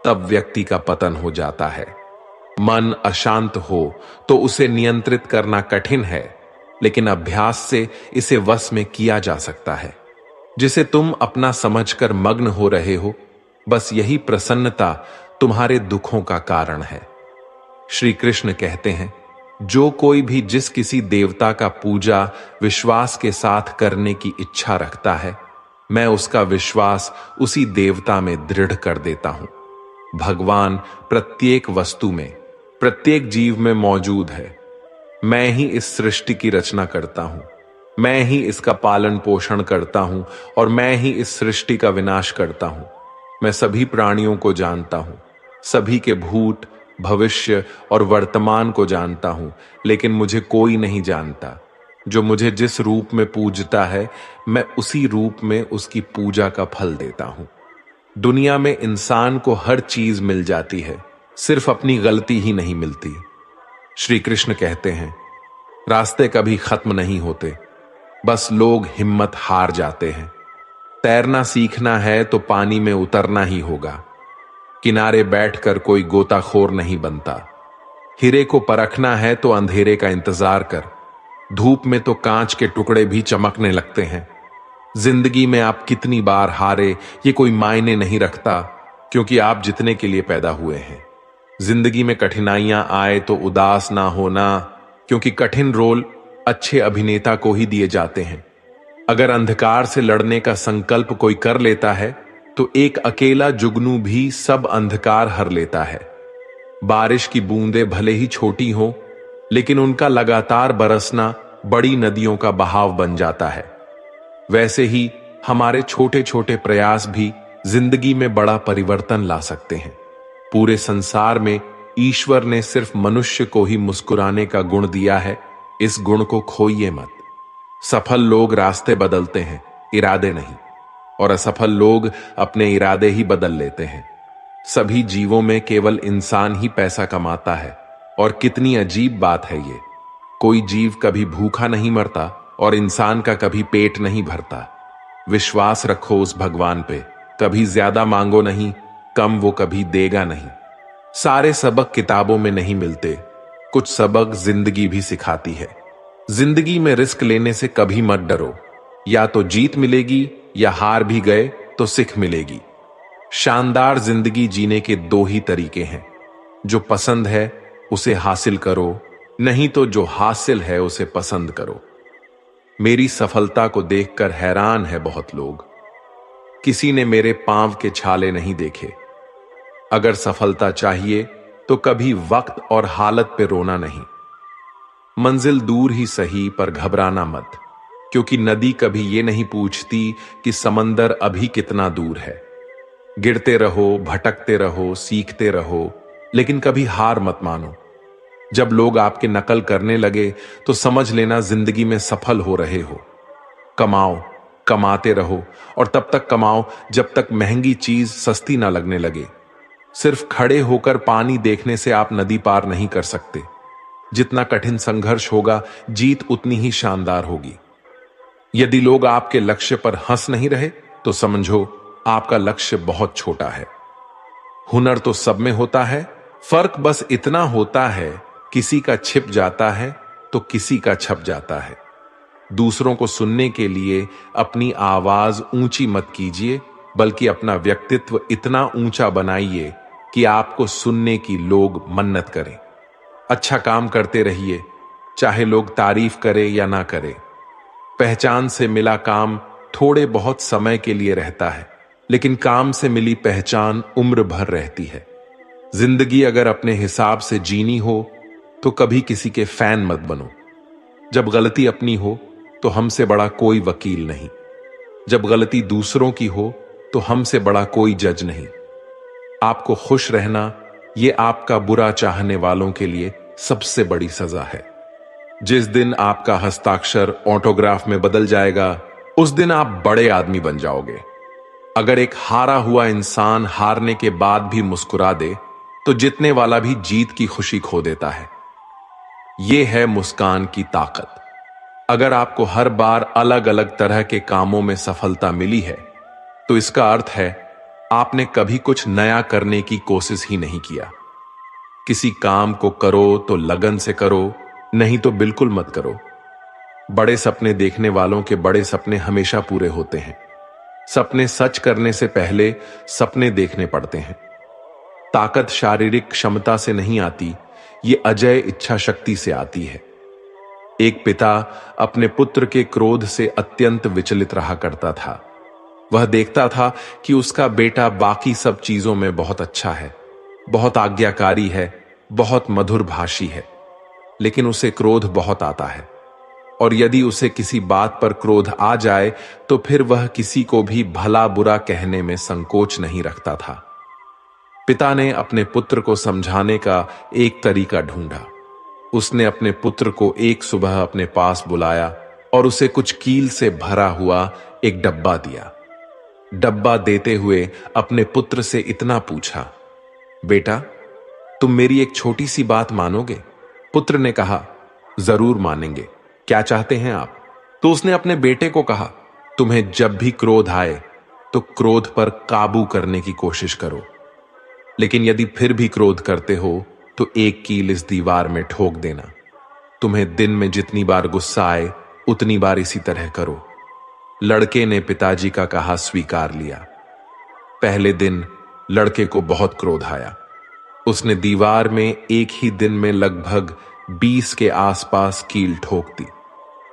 तब व्यक्ति का पतन हो जाता है। मन अशांत हो तो उसे नियंत्रित करना कठिन है, लेकिन अभ्यास से इसे वश में किया जा सकता है। जिसे तुम अपना समझकर मग्न हो रहे हो, बस यही प्रसन्नता तुम्हारे दुखों का कारण है। श्री कृष्ण कहते हैं, जो कोई भी जिस किसी देवता का पूजा विश्वास के साथ करने की इच्छा रखता है, मैं उसका विश्वास उसी देवता में दृढ़ कर देता हूं। भगवान प्रत्येक वस्तु में, प्रत्येक जीव में मौजूद है। मैं ही इस सृष्टि की रचना करता हूं, मैं ही इसका पालन पोषण करता हूं, और मैं ही इस सृष्टि का विनाश करता हूं। मैं सभी प्राणियों को जानता हूं, सभी के भूत, भविष्य और वर्तमान को जानता हूं, लेकिन मुझे कोई नहीं जानता। जो मुझे जिस रूप में पूजता है, मैं उसी रूप में उसकी पूजा का फल देता हूं। दुनिया में इंसान को हर चीज मिल जाती है, सिर्फ अपनी गलती ही नहीं मिलती। श्री कृष्ण कहते हैं, रास्ते कभी खत्म नहीं होते, बस लोग हिम्मत हार जाते हैं। तैरना सीखना है तो पानी में उतरना ही होगा। किनारे बैठकर कोई गोताखोर नहीं बनता। हीरे को परखना है तो अंधेरे का इंतजार कर। धूप में तो कांच के टुकड़े भी चमकने लगते हैं। जिंदगी में आप कितनी बार हारे ये कोई मायने नहीं रखता, क्योंकि आप जितने के लिए पैदा हुए हैं। जिंदगी में कठिनाइयां आए तो उदास ना होना, क्योंकि कठिन रोल अच्छे अभिनेता को ही दिए जाते हैं। अगर अंधकार से लड़ने का संकल्प कोई कर लेता है तो एक अकेला जुगनू भी सब अंधकार हर लेता है। बारिश की बूंदें भले ही छोटी हों, लेकिन उनका लगातार बरसना बड़ी नदियों का बहाव बन जाता है। वैसे ही हमारे छोटे छोटे प्रयास भी जिंदगी में बड़ा परिवर्तन ला सकते हैं। पूरे संसार में ईश्वर ने सिर्फ मनुष्य को ही मुस्कुराने का गुण दिया है, इस गुण को खोइए मत। सफल लोग रास्ते बदलते हैं, इरादे नहीं, और असफल लोग अपने इरादे ही बदल लेते हैं। सभी जीवों में केवल इंसान ही पैसा कमाता है, और कितनी अजीब बात है ये। कोई जीव कभी भूखा नहीं मरता और इंसान का कभी पेट नहीं भरता। विश्वास रखो उस भगवान पे, कभी ज्यादा मांगो नहीं, कम वो कभी देगा नहीं। सारे सबक किताबों में नहीं मिलते, कुछ सबक जिंदगी भी सिखाती है। जिंदगी में रिस्क लेने से कभी मत डरो, या तो जीत मिलेगी या हार भी गए तो सिख मिलेगी। शानदार जिंदगी जीने के दो ही तरीके हैं, जो पसंद है उसे हासिल करो, नहीं तो जो हासिल है उसे पसंद करो। मेरी सफलता को देखकर हैरान है बहुत लोग, किसी ने मेरे पांव के छाले नहीं देखे। अगर सफलता चाहिए तो कभी वक्त और हालत पे रोना नहीं। मंजिल दूर ही सही पर घबराना मत, क्योंकि नदी कभी ये नहीं पूछती कि समंदर अभी कितना दूर है। गिरते रहो, भटकते रहो, सीखते रहो, लेकिन कभी हार मत मानो। जब लोग आपके नकल करने लगे तो समझ लेना जिंदगी में सफल हो रहे हो। कमाओ, कमाते रहो, और तब तक कमाओ जब तक महंगी चीज सस्ती ना लगने लगे। सिर्फ खड़े होकर पानी देखने से आप नदी पार नहीं कर सकते। जितना कठिन संघर्ष होगा, जीत उतनी ही शानदार होगी। यदि लोग आपके लक्ष्य पर हंस नहीं रहे तो समझो आपका लक्ष्य बहुत छोटा है। हुनर तो सब में होता है, फर्क बस इतना होता है किसी का छिप जाता है तो किसी का छप जाता है। दूसरों को सुनने के लिए अपनी आवाज ऊंची मत कीजिए, बल्कि अपना व्यक्तित्व इतना ऊंचा बनाइए कि आपको सुनने की लोग मन्नत करें। अच्छा काम करते रहिए, चाहे लोग तारीफ करें या ना करें। पहचान से मिला काम थोड़े बहुत समय के लिए रहता है, लेकिन काम से मिली पहचान उम्र भर रहती है। जिंदगी अगर अपने हिसाब से जीनी हो तो कभी किसी के फैन मत बनो। जब गलती अपनी हो तो हमसे बड़ा कोई वकील नहीं। जब गलती दूसरों की हो तो हमसे बड़ा कोई जज नहीं। आपको खुश रहना ये आपका बुरा चाहने वालों के लिए सबसे बड़ी सजा है। जिस दिन आपका हस्ताक्षर ऑटोग्राफ में बदल जाएगा, उस दिन आप बड़े आदमी बन जाओगे। अगर एक हारा हुआ इंसान हारने के बाद भी मुस्कुरा दे तो जीतने वाला भी जीत की खुशी खो देता है। यह है मुस्कान की ताकत। अगर आपको हर बार अलग अलग तरह के कामों में सफलता मिली है तो इसका अर्थ है आपने कभी कुछ नया करने की कोशिश ही नहीं किया। किसी काम को करो तो लगन से करो, नहीं तो बिल्कुल मत करो। बड़े सपने देखने वालों के बड़े सपने हमेशा पूरे होते हैं। सपने सच करने से पहले सपने देखने पड़ते हैं। ताकत शारीरिक क्षमता से नहीं आती, ये अजय इच्छा शक्ति से आती है। एक पिता अपने पुत्र के क्रोध से अत्यंत विचलित रहा करता था। वह देखता था कि उसका बेटा बाकी सब चीजों में बहुत अच्छा है, बहुत आज्ञाकारी है, बहुत मधुर भाषी है, लेकिन उसे क्रोध बहुत आता है। और यदि उसे किसी बात पर क्रोध आ जाए तो फिर वह किसी को भी भला बुरा कहने में संकोच नहीं रखता था। पिता ने अपने पुत्र को समझाने का एक तरीका ढूंढा। उसने अपने पुत्र को एक सुबह अपने पास बुलाया और उसे कुछ कील से भरा हुआ एक डब्बा दिया। डब्बा देते हुए अपने पुत्र से इतना पूछा, बेटा, तुम मेरी एक छोटी सी बात मानोगे? पुत्र ने कहा, जरूर मानेंगे, क्या चाहते हैं आप? तो उसने अपने बेटे को कहा, तुम्हें जब भी क्रोध आए तो क्रोध पर काबू करने की कोशिश करो। लेकिन यदि फिर भी क्रोध करते हो तो एक कील इस दीवार में ठोक देना। तुम्हें दिन में जितनी बार गुस्सा आए उतनी बार इसी तरह करो। लड़के ने पिताजी का कहा स्वीकार लिया। पहले दिन लड़के को बहुत क्रोध आया। उसने दीवार में एक ही दिन में लगभग 20 के आसपास कील ठोक दी।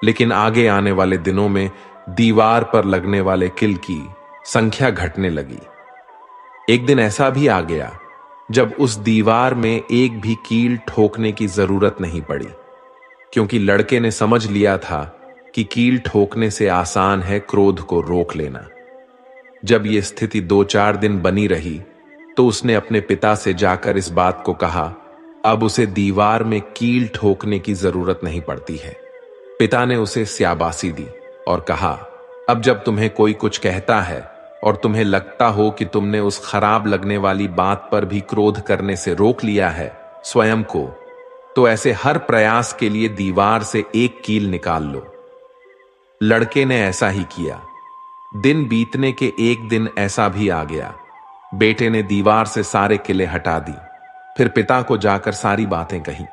लेकिन आगे आने वाले दिनों में दीवार पर लगने वाले कील की संख्या घटने लगी। एक दिन ऐसा भी आ गया जब उस दीवार में एक भी कील ठोकने की जरूरत नहीं पड़ी, क्योंकि लड़के ने समझ लिया था कि कील ठोकने से आसान है क्रोध को रोक लेना। जब यह स्थिति 2-4 दिन बनी रही तो उसने अपने पिता से जाकर इस बात को कहा। अब उसे दीवार में कील ठोकने की जरूरत नहीं पड़ती है। पिता ने उसे शाबाशी दी और कहा, अब जब तुम्हें कोई कुछ कहता है और तुम्हें लगता हो कि तुमने उस खराब लगने वाली बात पर भी क्रोध करने से रोक लिया है स्वयं को, तो ऐसे हर प्रयास के लिए दीवार से एक कील निकाल लो। लड़के ने ऐसा ही किया। दिन बीतने के एक दिन ऐसा भी आ गया। बेटे ने दीवार से सारे किले हटा दी। फिर पिता को जाकर सारी बातें कही।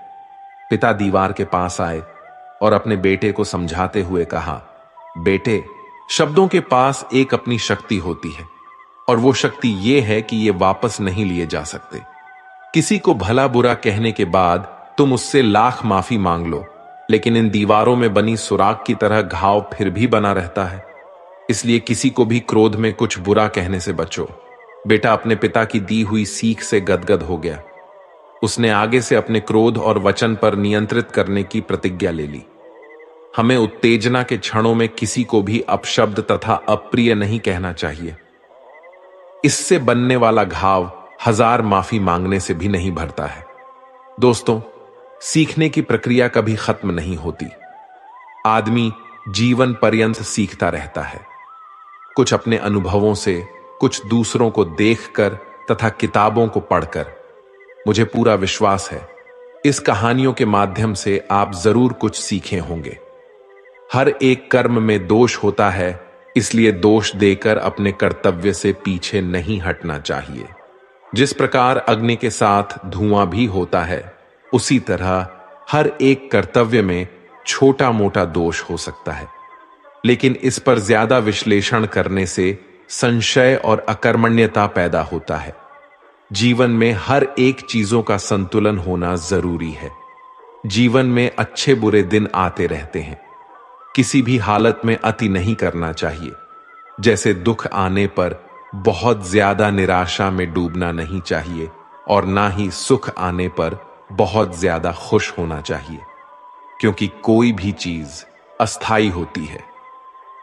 पिता दीवार के पास आए और अपने बेटे को समझाते हुए कहा, बेटे, शब्दों के पास एक अपनी शक्ति होती है और वो शक्ति ये है कि ये वापस नहीं लिए जा सकते। किसी को भला बुरा कहने के बाद तुम उससे लाख माफी मांग लो, लेकिन इन दीवारों में बनी सुराग की तरह घाव फिर भी बना रहता है। इसलिए किसी को भी क्रोध में कुछ बुरा कहने से बचो। बेटा अपने पिता की दी हुई सीख से गदगद हो गया। उसने आगे से अपने क्रोध और वचन पर नियंत्रित करने की प्रतिज्ञा ले ली। हमें उत्तेजना के क्षणों में किसी को भी अपशब्द तथा अप्रिय नहीं कहना चाहिए। इससे बनने वाला घाव 1000 माफी मांगने से भी नहीं भरता है। दोस्तों, सीखने की प्रक्रिया कभी खत्म नहीं होती। आदमी जीवन पर्यंत सीखता रहता है, कुछ अपने अनुभवों से, कुछ दूसरों को देखकर तथा किताबों को पढ़कर। मुझे पूरा विश्वास है इस कहानियों के माध्यम से आप जरूर कुछ सीखे होंगे। हर एक कर्म में दोष होता है, इसलिए दोष देकर अपने कर्तव्य से पीछे नहीं हटना चाहिए। जिस प्रकार अग्नि के साथ धुआं भी होता है, उसी तरह हर एक कर्तव्य में छोटा मोटा दोष हो सकता है, लेकिन इस पर ज्यादा विश्लेषण करने से संशय और अकर्मण्यता पैदा होता है। जीवन में हर एक चीजों का संतुलन होना जरूरी है। जीवन में अच्छे बुरे दिन आते रहते हैं। किसी भी हालत में अति नहीं करना चाहिए। जैसे दुख आने पर बहुत ज्यादा निराशा में डूबना नहीं चाहिए और ना ही सुख आने पर बहुत ज्यादा खुश होना चाहिए, क्योंकि कोई भी चीज अस्थाई होती है।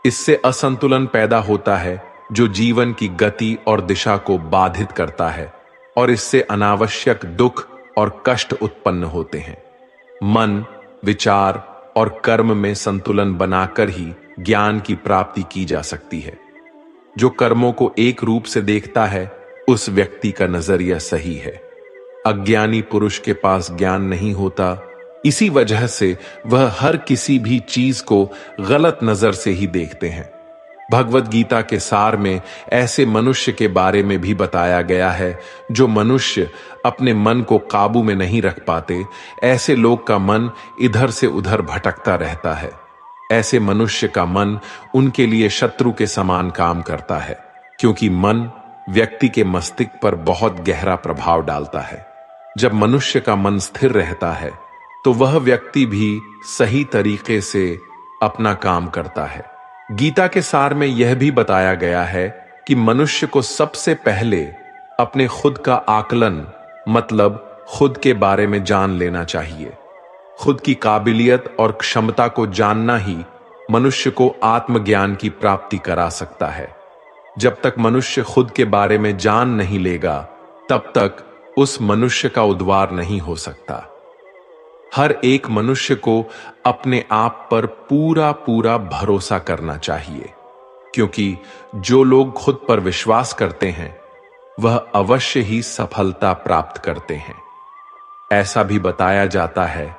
इससे असंतुलन पैदा होता है जो जीवन की गति और दिशा को बाधित करता है और इससे अनावश्यक दुख और कष्ट उत्पन्न होते हैं। मन, विचार और कर्म में संतुलन बनाकर ही ज्ञान की प्राप्ति की जा सकती है। जो कर्मों को एक रूप से देखता है, उस व्यक्ति का नजरिया सही है। अज्ञानी पुरुष के पास ज्ञान नहीं होता, इसी वजह से वह हर किसी भी चीज को गलत नजर से ही देखते हैं। भगवत गीता के सार में ऐसे मनुष्य के बारे में भी बताया गया है जो मनुष्य अपने मन को काबू में नहीं रख पाते। ऐसे लोग का मन इधर से उधर भटकता रहता है। ऐसे मनुष्य का मन उनके लिए शत्रु के समान काम करता है, क्योंकि मन व्यक्ति के मस्तिष्क पर बहुत गहरा प्रभाव डालता है। जब मनुष्य का मन स्थिर रहता है तो वह व्यक्ति भी सही तरीके से अपना काम करता है। गीता के सार में यह भी बताया गया है कि मनुष्य को सबसे पहले अपने खुद का आकलन, मतलब खुद के बारे में जान लेना चाहिए। खुद की काबिलियत और क्षमता को जानना ही मनुष्य को आत्मज्ञान की प्राप्ति करा सकता है। जब तक मनुष्य खुद के बारे में जान नहीं लेगा, तब तक उस मनुष्य का उद्धार नहीं हो सकता। हर एक मनुष्य को अपने आप पर पूरा पूरा भरोसा करना चाहिए, क्योंकि जो लोग खुद पर विश्वास करते हैं वह अवश्य ही सफलता प्राप्त करते हैं। ऐसा भी बताया जाता है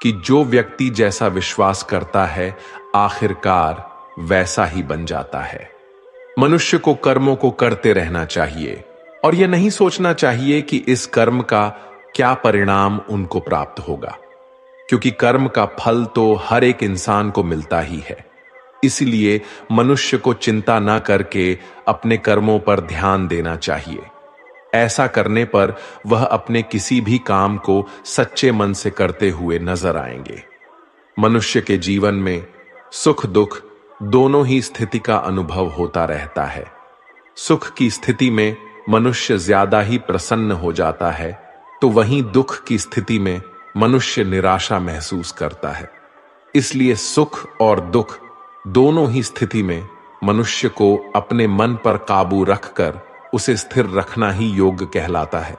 कि जो व्यक्ति जैसा विश्वास करता है, आखिरकार वैसा ही बन जाता है। मनुष्य को कर्मों को करते रहना चाहिए और यह नहीं सोचना चाहिए कि इस कर्म का क्या परिणाम उनको प्राप्त होगा, क्योंकि कर्म का फल तो हर एक इंसान को मिलता ही है। इसलिए मनुष्य को चिंता न करके अपने कर्मों पर ध्यान देना चाहिए। ऐसा करने पर वह अपने किसी भी काम को सच्चे मन से करते हुए नजर आएंगे। मनुष्य के जीवन में सुख दुख दोनों ही स्थिति का अनुभव होता रहता है। सुख की स्थिति में मनुष्य ज्यादा ही प्रसन्न हो जाता है, तो वहीं दुख की स्थिति में मनुष्य निराशा महसूस करता है। इसलिए सुख और दुख दोनों ही स्थिति में मनुष्य को अपने मन पर काबू रखकर उसे स्थिर रखना ही योग कहलाता है।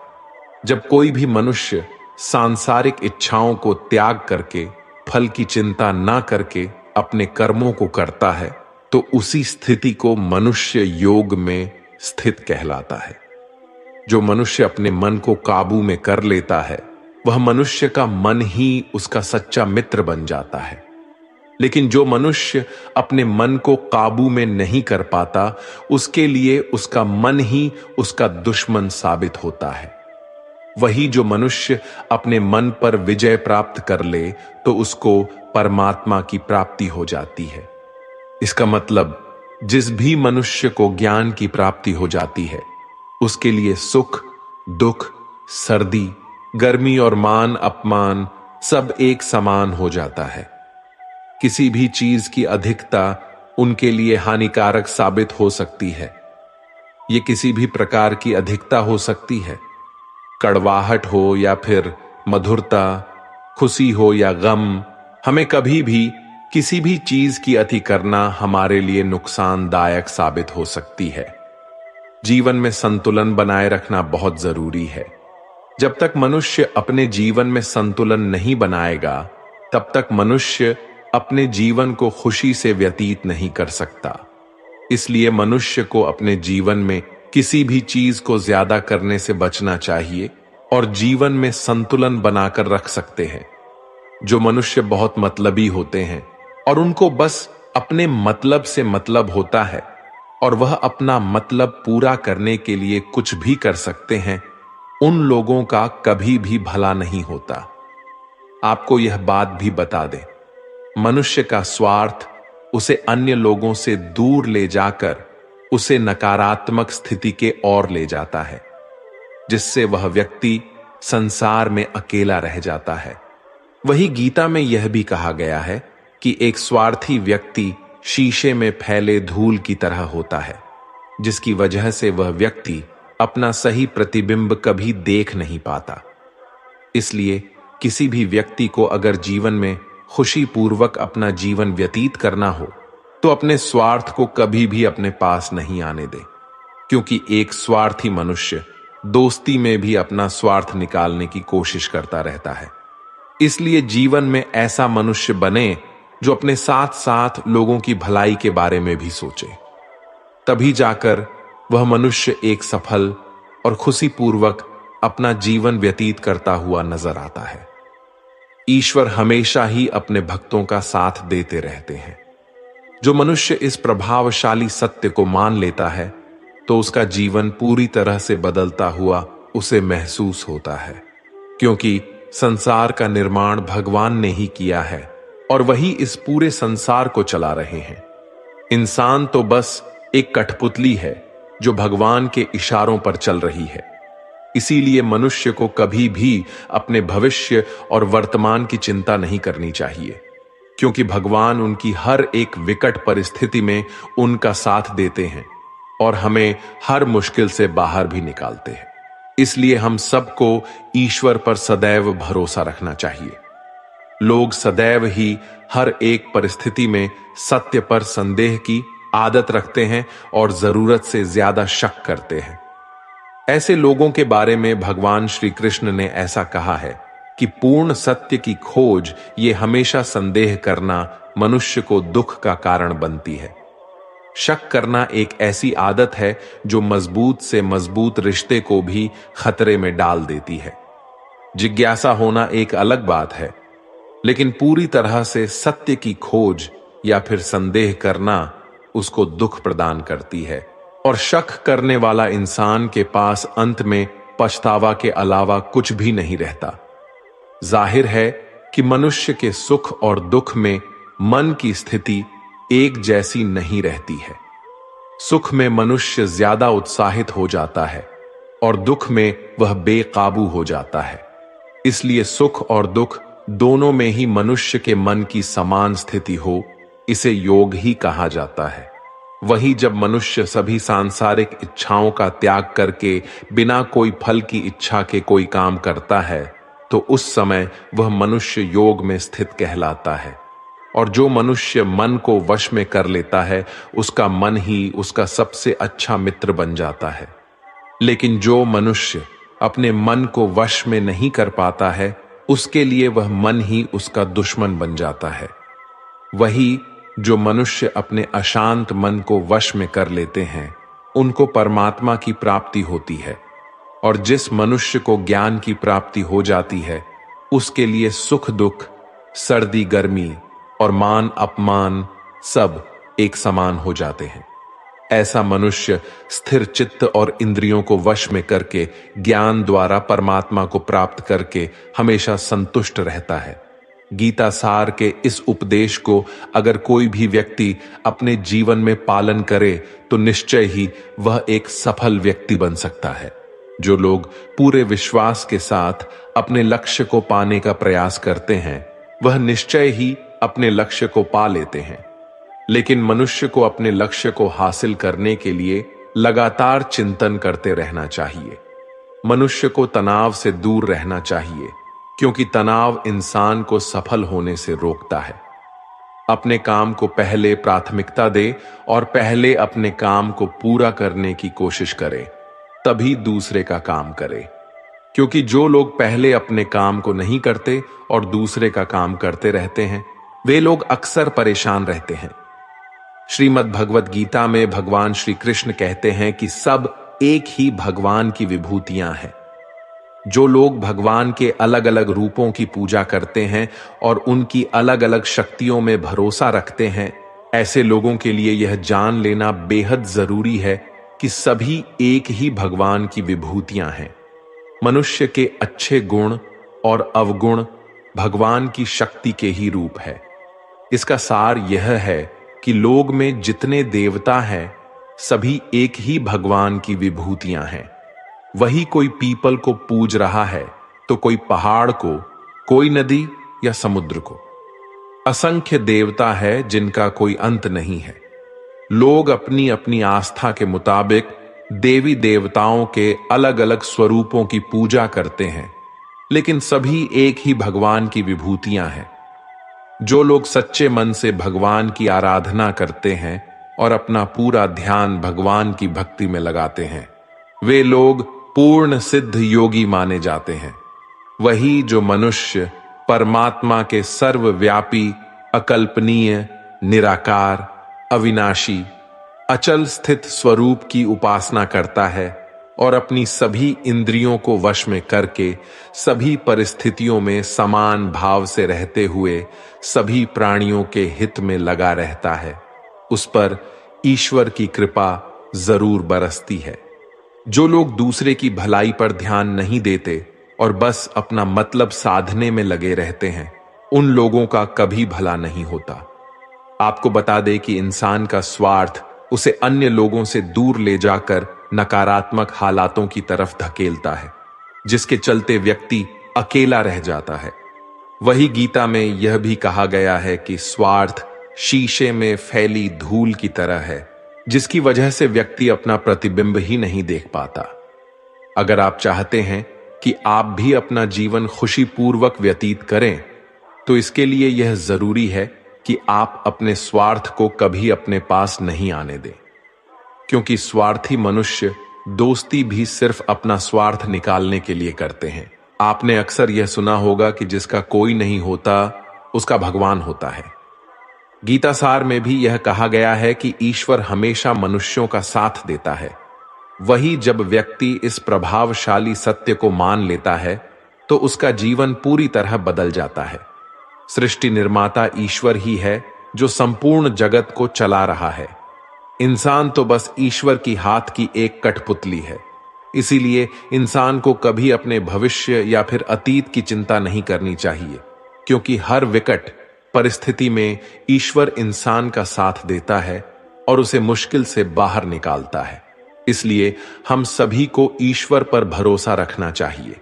जब कोई भी मनुष्य सांसारिक इच्छाओं को त्याग करके फल की चिंता ना करके अपने कर्मों को करता है, तो उसी स्थिति को मनुष्य योग में स्थित कहलाता है। जो मनुष्य अपने मन को काबू में कर लेता है, वह मनुष्य का मन ही उसका सच्चा मित्र बन जाता है। लेकिन जो मनुष्य अपने मन को काबू में नहीं कर पाता, उसके लिए उसका मन ही उसका दुश्मन साबित होता है। वही जो मनुष्य अपने मन पर विजय प्राप्त कर ले, तो उसको परमात्मा की प्राप्ति हो जाती है। इसका मतलब जिस भी मनुष्य को ज्ञान की प्राप्ति हो जाती है, उसके लिए सुख दुख, सर्दी गर्मी और मान अपमान सब एक समान हो जाता है। किसी भी चीज की अधिकता उनके लिए हानिकारक साबित हो सकती है। यह किसी भी प्रकार की अधिकता हो सकती है, कड़वाहट हो या फिर मधुरता, खुशी हो या गम। हमें कभी भी किसी भी चीज की अति करना हमारे लिए नुकसानदायक साबित हो सकती है। जीवन में संतुलन बनाए रखना बहुत जरूरी है। जब तक मनुष्य अपने जीवन में संतुलन नहीं बनाएगा, तब तक मनुष्य अपने जीवन को खुशी से व्यतीत नहीं कर सकता। इसलिए मनुष्य को अपने जीवन में किसी भी चीज को ज्यादा करने से बचना चाहिए और जीवन में संतुलन बनाकर रख सकते हैं। जो मनुष्य बहुत मतलबी होते हैं और उनको बस अपने मतलब से मतलब होता है और वह अपना मतलब पूरा करने के लिए कुछ भी कर सकते हैं, उन लोगों का कभी भी भला नहीं होता। आपको यह बात भी बता दें, मनुष्य का स्वार्थ उसे अन्य लोगों से दूर ले जाकर उसे नकारात्मक स्थिति के ओर ले जाता है, जिससे वह व्यक्ति संसार में अकेला रह जाता है। वही गीता में यह भी कहा गया है कि एक स्वार्थी व्यक्ति शीशे में फैले धूल की तरह होता है, जिसकी वजह से वह व्यक्ति अपना सही प्रतिबिंब कभी देख नहीं पाता। इसलिए किसी भी व्यक्ति को अगर जीवन में खुशी पूर्वक अपना जीवन व्यतीत करना हो, तो अपने स्वार्थ को कभी भी अपने पास नहीं आने दे, क्योंकि एक स्वार्थी मनुष्य दोस्ती में भी अपना स्वार्थ निकालने की कोशिश करता रहता है। इसलिए जीवन में ऐसा मनुष्य बने जो अपने साथ साथ लोगों की भलाई के बारे में भी सोचे। तभी जाकर वह मनुष्य एक सफल और खुशीपूर्वक अपना जीवन व्यतीत करता हुआ नजर आता है। ईश्वर हमेशा ही अपने भक्तों का साथ देते रहते हैं। जो मनुष्य इस प्रभावशाली सत्य को मान लेता है, तो उसका जीवन पूरी तरह से बदलता हुआ उसे महसूस होता है, क्योंकि संसार का निर्माण भगवान ने ही किया है और वही इस पूरे संसार को चला रहे हैं। इंसान तो बस एक कठपुतली है जो भगवान के इशारों पर चल रही है। इसीलिए मनुष्य को कभी भी अपने भविष्य और वर्तमान की चिंता नहीं करनी चाहिए, क्योंकि भगवान उनकी हर एक विकट परिस्थिति में उनका साथ देते हैं और हमें हर मुश्किल से बाहर भी निकालते हैं। इसलिए हम सबको ईश्वर पर सदैव भरोसा रखना चाहिए। लोग सदैव ही हर एक परिस्थिति में सत्य पर संदेह की आदत रखते हैं और जरूरत से ज्यादा शक करते हैं। ऐसे लोगों के बारे में भगवान श्री कृष्ण ने ऐसा कहा है कि पूर्ण सत्य की खोज ये हमेशा संदेह करना मनुष्य को दुख का कारण बनती है। शक करना एक ऐसी आदत है जो मजबूत से मजबूत रिश्ते को भी खतरे में डाल देती है। जिज्ञासा होना एक अलग बात है, लेकिन पूरी तरह से सत्य की खोज या फिर संदेह करना उसको दुख प्रदान करती है और शक करने वाला इंसान के पास अंत में पछतावा के अलावा कुछ भी नहीं रहता। जाहिर है कि मनुष्य के सुख और दुख में मन की स्थिति एक जैसी नहीं रहती है। सुख में मनुष्य ज्यादा उत्साहित हो जाता है और दुख में वह बेकाबू हो जाता है। इसलिए सुख और दुख दोनों में ही मनुष्य के मन की समान स्थिति हो, इसे योग ही कहा जाता है। वही जब मनुष्य सभी सांसारिक इच्छाओं का त्याग करके बिना कोई फल की इच्छा के कोई काम करता है, तो उस समय वह मनुष्य योग में स्थित कहलाता है। और जो मनुष्य मन को वश में कर लेता है, उसका मन ही उसका सबसे अच्छा मित्र बन जाता है। लेकिन जो मनुष्य अपने मन को वश में नहीं कर पाता है, उसके लिए वह मन ही उसका दुश्मन बन जाता है। वही जो मनुष्य अपने अशांत मन को वश में कर लेते हैं, उनको परमात्मा की प्राप्ति होती है। और जिस मनुष्य को ज्ञान की प्राप्ति हो जाती है, उसके लिए सुख दुख, सर्दी गर्मी और मान अपमान सब एक समान हो जाते हैं। ऐसा मनुष्य स्थिर चित्त और इंद्रियों को वश में करके ज्ञान द्वारा परमात्मा को प्राप्त करके हमेशा संतुष्ट रहता है। गीता सार के इस उपदेश को अगर कोई भी व्यक्ति अपने जीवन में पालन करे, तो निश्चय ही वह एक सफल व्यक्ति बन सकता है। जो लोग पूरे विश्वास के साथ अपने लक्ष्य को पाने का प्रयास करते हैं, वह निश्चय ही अपने लक्ष्य को पा लेते हैं। लेकिन मनुष्य को अपने लक्ष्य को हासिल करने के लिए लगातार चिंतन करते रहना चाहिए। मनुष्य को तनाव से दूर रहना चाहिए, क्योंकि तनाव इंसान को सफल होने से रोकता है। अपने काम को पहले प्राथमिकता दे और पहले अपने काम को पूरा करने की कोशिश करे, तभी दूसरे का काम करे। क्योंकि जो लोग पहले अपने काम को नहीं करते और दूसरे का काम करते रहते हैं, वे लोग अक्सर परेशान रहते हैं। श्रीमद् भगवत गीता में भगवान श्री कृष्ण कहते हैं कि सब एक ही भगवान की विभूतियां हैं। जो लोग भगवान के अलग अलग रूपों की पूजा करते हैं और उनकी अलग अलग शक्तियों में भरोसा रखते हैं, ऐसे लोगों के लिए यह जान लेना बेहद जरूरी है कि सभी एक ही भगवान की विभूतियां हैं। मनुष्य के अच्छे गुण और अवगुण भगवान की शक्ति के ही रूप है। इसका सार यह है कि लोग में जितने देवता हैं, सभी एक ही भगवान की विभूतियां हैं। वही कोई पीपल को पूज रहा है, तो कोई पहाड़ को, कोई नदी या समुद्र को। असंख्य देवता है जिनका कोई अंत नहीं है। लोग अपनी अपनी आस्था के मुताबिक देवी देवताओं के अलग अलग स्वरूपों की पूजा करते हैं, लेकिन सभी एक ही भगवान की विभूतियां हैं। जो लोग सच्चे मन से भगवान की आराधना करते हैं और अपना पूरा ध्यान भगवान की भक्ति में लगाते हैं, वे लोग पूर्ण सिद्ध योगी माने जाते हैं। वही जो मनुष्य परमात्मा के सर्वव्यापी, अकल्पनीय, निराकार, अविनाशी, अचल स्थित स्वरूप की उपासना करता है और अपनी सभी इंद्रियों को वश में करके सभी परिस्थितियों में समान भाव से रहते हुए सभी प्राणियों के हित में लगा रहता है, उस पर ईश्वर की कृपा जरूर बरसती है। जो लोग दूसरे की भलाई पर ध्यान नहीं देते और बस अपना मतलब साधने में लगे रहते हैं, उन लोगों का कभी भला नहीं होता। आपको बता दें कि इंसान का स्वार्थ उसे अन्य लोगों से दूर ले जाकर नकारात्मक हालातों की तरफ धकेलता है, जिसके चलते व्यक्ति अकेला रह जाता है। वही गीता में यह भी कहा गया है कि स्वार्थ शीशे में फैली धूल की तरह है, जिसकी वजह से व्यक्ति अपना प्रतिबिंब ही नहीं देख पाता। अगर आप चाहते हैं कि आप भी अपना जीवन खुशीपूर्वक व्यतीत करें, तो इसके लिए यह जरूरी है कि आप अपने स्वार्थ को कभी अपने पास नहीं आने दें। क्योंकि स्वार्थी मनुष्य दोस्ती भी सिर्फ अपना स्वार्थ निकालने के लिए करते हैं। आपने अक्सर यह सुना होगा कि जिसका कोई नहीं होता, उसका भगवान होता है। गीता सार में भी यह कहा गया है कि ईश्वर हमेशा मनुष्यों का साथ देता है। वही जब व्यक्ति इस प्रभावशाली सत्य को मान लेता है, तो उसका जीवन पूरी तरह बदल जाता है। सृष्टि निर्माता ईश्वर ही है जो संपूर्ण जगत को चला रहा है। इंसान तो बस ईश्वर की हाथ की एक कठपुतली है। इसीलिए इंसान को कभी अपने भविष्य या फिर अतीत की चिंता नहीं करनी चाहिए, क्योंकि हर विकट परिस्थिति में ईश्वर इंसान का साथ देता है और उसे मुश्किल से बाहर निकालता है। इसलिए हम सभी को ईश्वर पर भरोसा रखना चाहिए।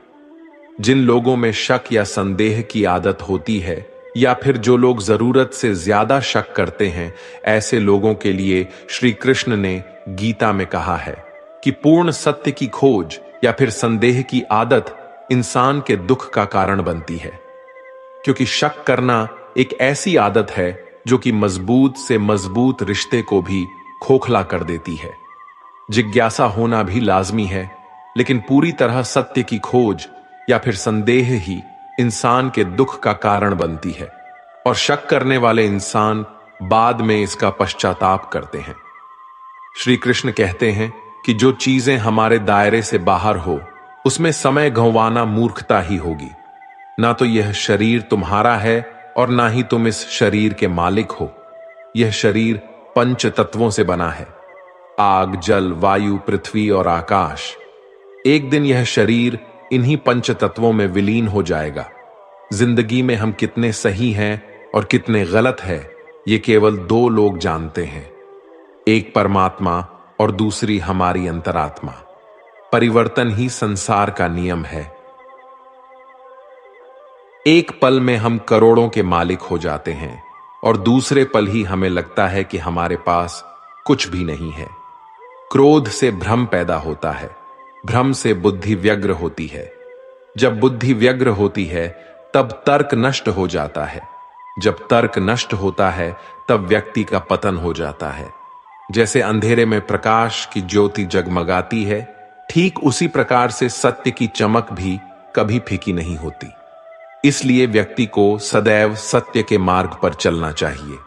जिन लोगों में शक या संदेह की आदत होती है, या फिर जो लोग जरूरत से ज्यादा शक करते हैं, ऐसे लोगों के लिए श्री कृष्ण ने गीता में कहा है कि पूर्ण सत्य की खोज या फिर संदेह की आदत इंसान के दुख का कारण बनती है, क्योंकि शक करना एक ऐसी आदत है जो कि मजबूत से मजबूत रिश्ते को भी खोखला कर देती है। जिज्ञासा होना भी लाजमी है, लेकिन पूरी तरह सत्य की खोज या फिर संदेह ही इंसान के दुख का कारण बनती है, और शक करने वाले इंसान बाद में इसका पश्चाताप करते हैं। श्री कृष्ण कहते हैं कि जो चीजें हमारे दायरे से बाहर हो, उसमें समय गंवाना मूर्खता ही होगी। ना तो यह शरीर तुम्हारा है और ना ही तुम इस शरीर के मालिक हो। यह शरीर पंच तत्वों से बना है, आग, जल, वायु, पृथ्वी और आकाश। एक दिन यह शरीर इन्हीं पंच तत्वों में विलीन हो जाएगा। जिंदगी में हम कितने सही हैं और कितने गलत हैं, ये केवल दो लोग जानते हैं, एक परमात्मा और दूसरी हमारी अंतरात्मा। परिवर्तन ही संसार का नियम है। एक पल में हम करोड़ों के मालिक हो जाते हैं और दूसरे पल ही हमें लगता है कि हमारे पास कुछ भी नहीं है। क्रोध से भ्रम पैदा होता है, भ्रम से बुद्धि व्यग्र होती है। जब बुद्धि व्यग्र होती है तब तर्क नष्ट हो जाता है। जब तर्क नष्ट होता है तब व्यक्ति का पतन हो जाता है। जैसे अंधेरे में प्रकाश की ज्योति जगमगाती है, ठीक उसी प्रकार से सत्य की चमक भी कभी फीकी नहीं होती। इसलिए व्यक्ति को सदैव सत्य के मार्ग पर चलना चाहिए।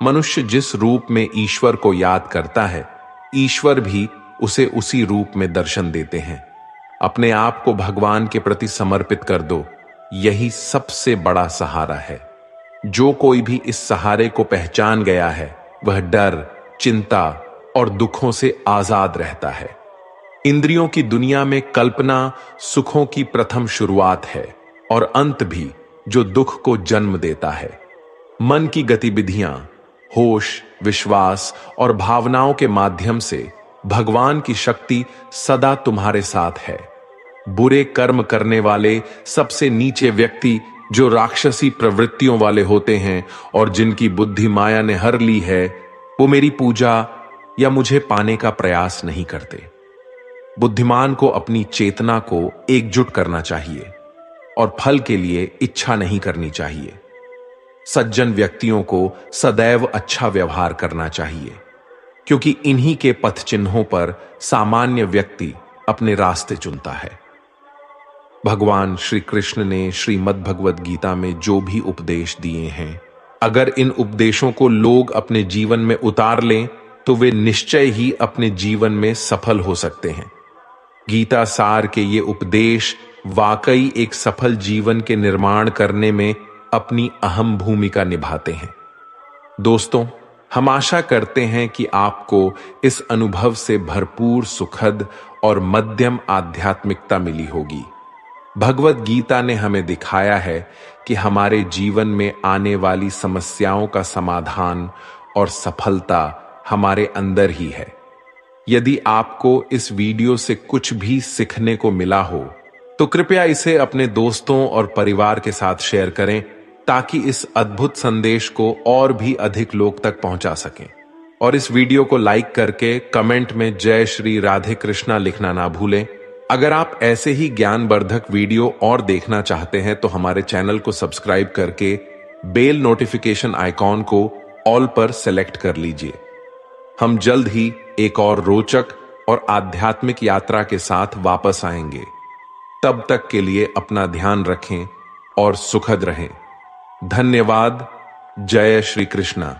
मनुष्य जिस रूप में ईश्वर को याद करता है, ईश्वर भी उसे उसी रूप में दर्शन देते हैं। अपने आप को भगवान के प्रति समर्पित कर दो, यही सबसे बड़ा सहारा है। जो कोई भी इस सहारे को पहचान गया है, वह डर, चिंता और दुखों से आजाद रहता है। इंद्रियों की दुनिया में कल्पना सुखों की प्रथम शुरुआत है और अंत भी, जो दुख को जन्म देता है। मन की गतिविधियां, होश, विश्वास और भावनाओं के माध्यम से भगवान की शक्ति सदा तुम्हारे साथ है। बुरे कर्म करने वाले सबसे नीचे व्यक्ति, जो राक्षसी प्रवृत्तियों वाले होते हैं और जिनकी बुद्धि माया ने हर ली है, वो मेरी पूजा या मुझे पाने का प्रयास नहीं करते। बुद्धिमान को अपनी चेतना को एकजुट करना चाहिए और फल के लिए इच्छा नहीं करनी चाहिए। सज्जन व्यक्तियों को सदैव अच्छा व्यवहार करना चाहिए, क्योंकि इन्हीं के पथ चिन्हों पर सामान्य व्यक्ति अपने रास्ते चुनता है। भगवान श्री कृष्ण ने श्रीमद् भगवद गीता में जो भी उपदेश दिए हैं, अगर इन उपदेशों को लोग अपने जीवन में उतार लें तो वे निश्चय ही अपने जीवन में सफल हो सकते हैं। गीता सार के ये उपदेश वाकई एक सफल जीवन के निर्माण करने में अपनी अहम भूमिका निभाते हैं। दोस्तों, हम आशा करते हैं कि आपको इस अनुभव से भरपूर सुखद और मध्यम आध्यात्मिकता मिली होगी। भगवद गीता ने हमें दिखाया है कि हमारे जीवन में आने वाली समस्याओं का समाधान और सफलता हमारे अंदर ही है। यदि आपको इस वीडियो से कुछ भी सीखने को मिला हो, तो कृपया इसे अपने दोस्तों और परिवार के साथ शेयर करें, ताकि इस अद्भुत संदेश को और भी अधिक लोग तक पहुंचा सकें। और इस वीडियो को लाइक करके कमेंट में जय श्री राधे कृष्णा लिखना ना भूलें। अगर आप ऐसे ही ज्ञानवर्धक वीडियो और देखना चाहते हैं तो हमारे चैनल को सब्सक्राइब करके बेल नोटिफिकेशन आइकॉन को ऑल पर सेलेक्ट कर लीजिए। हम जल्द ही एक और रोचक और आध्यात्मिक यात्रा के साथ वापस आएंगे। तब तक के लिए अपना ध्यान रखें और सुखद रहें। धन्यवाद। जय श्री कृष्णा।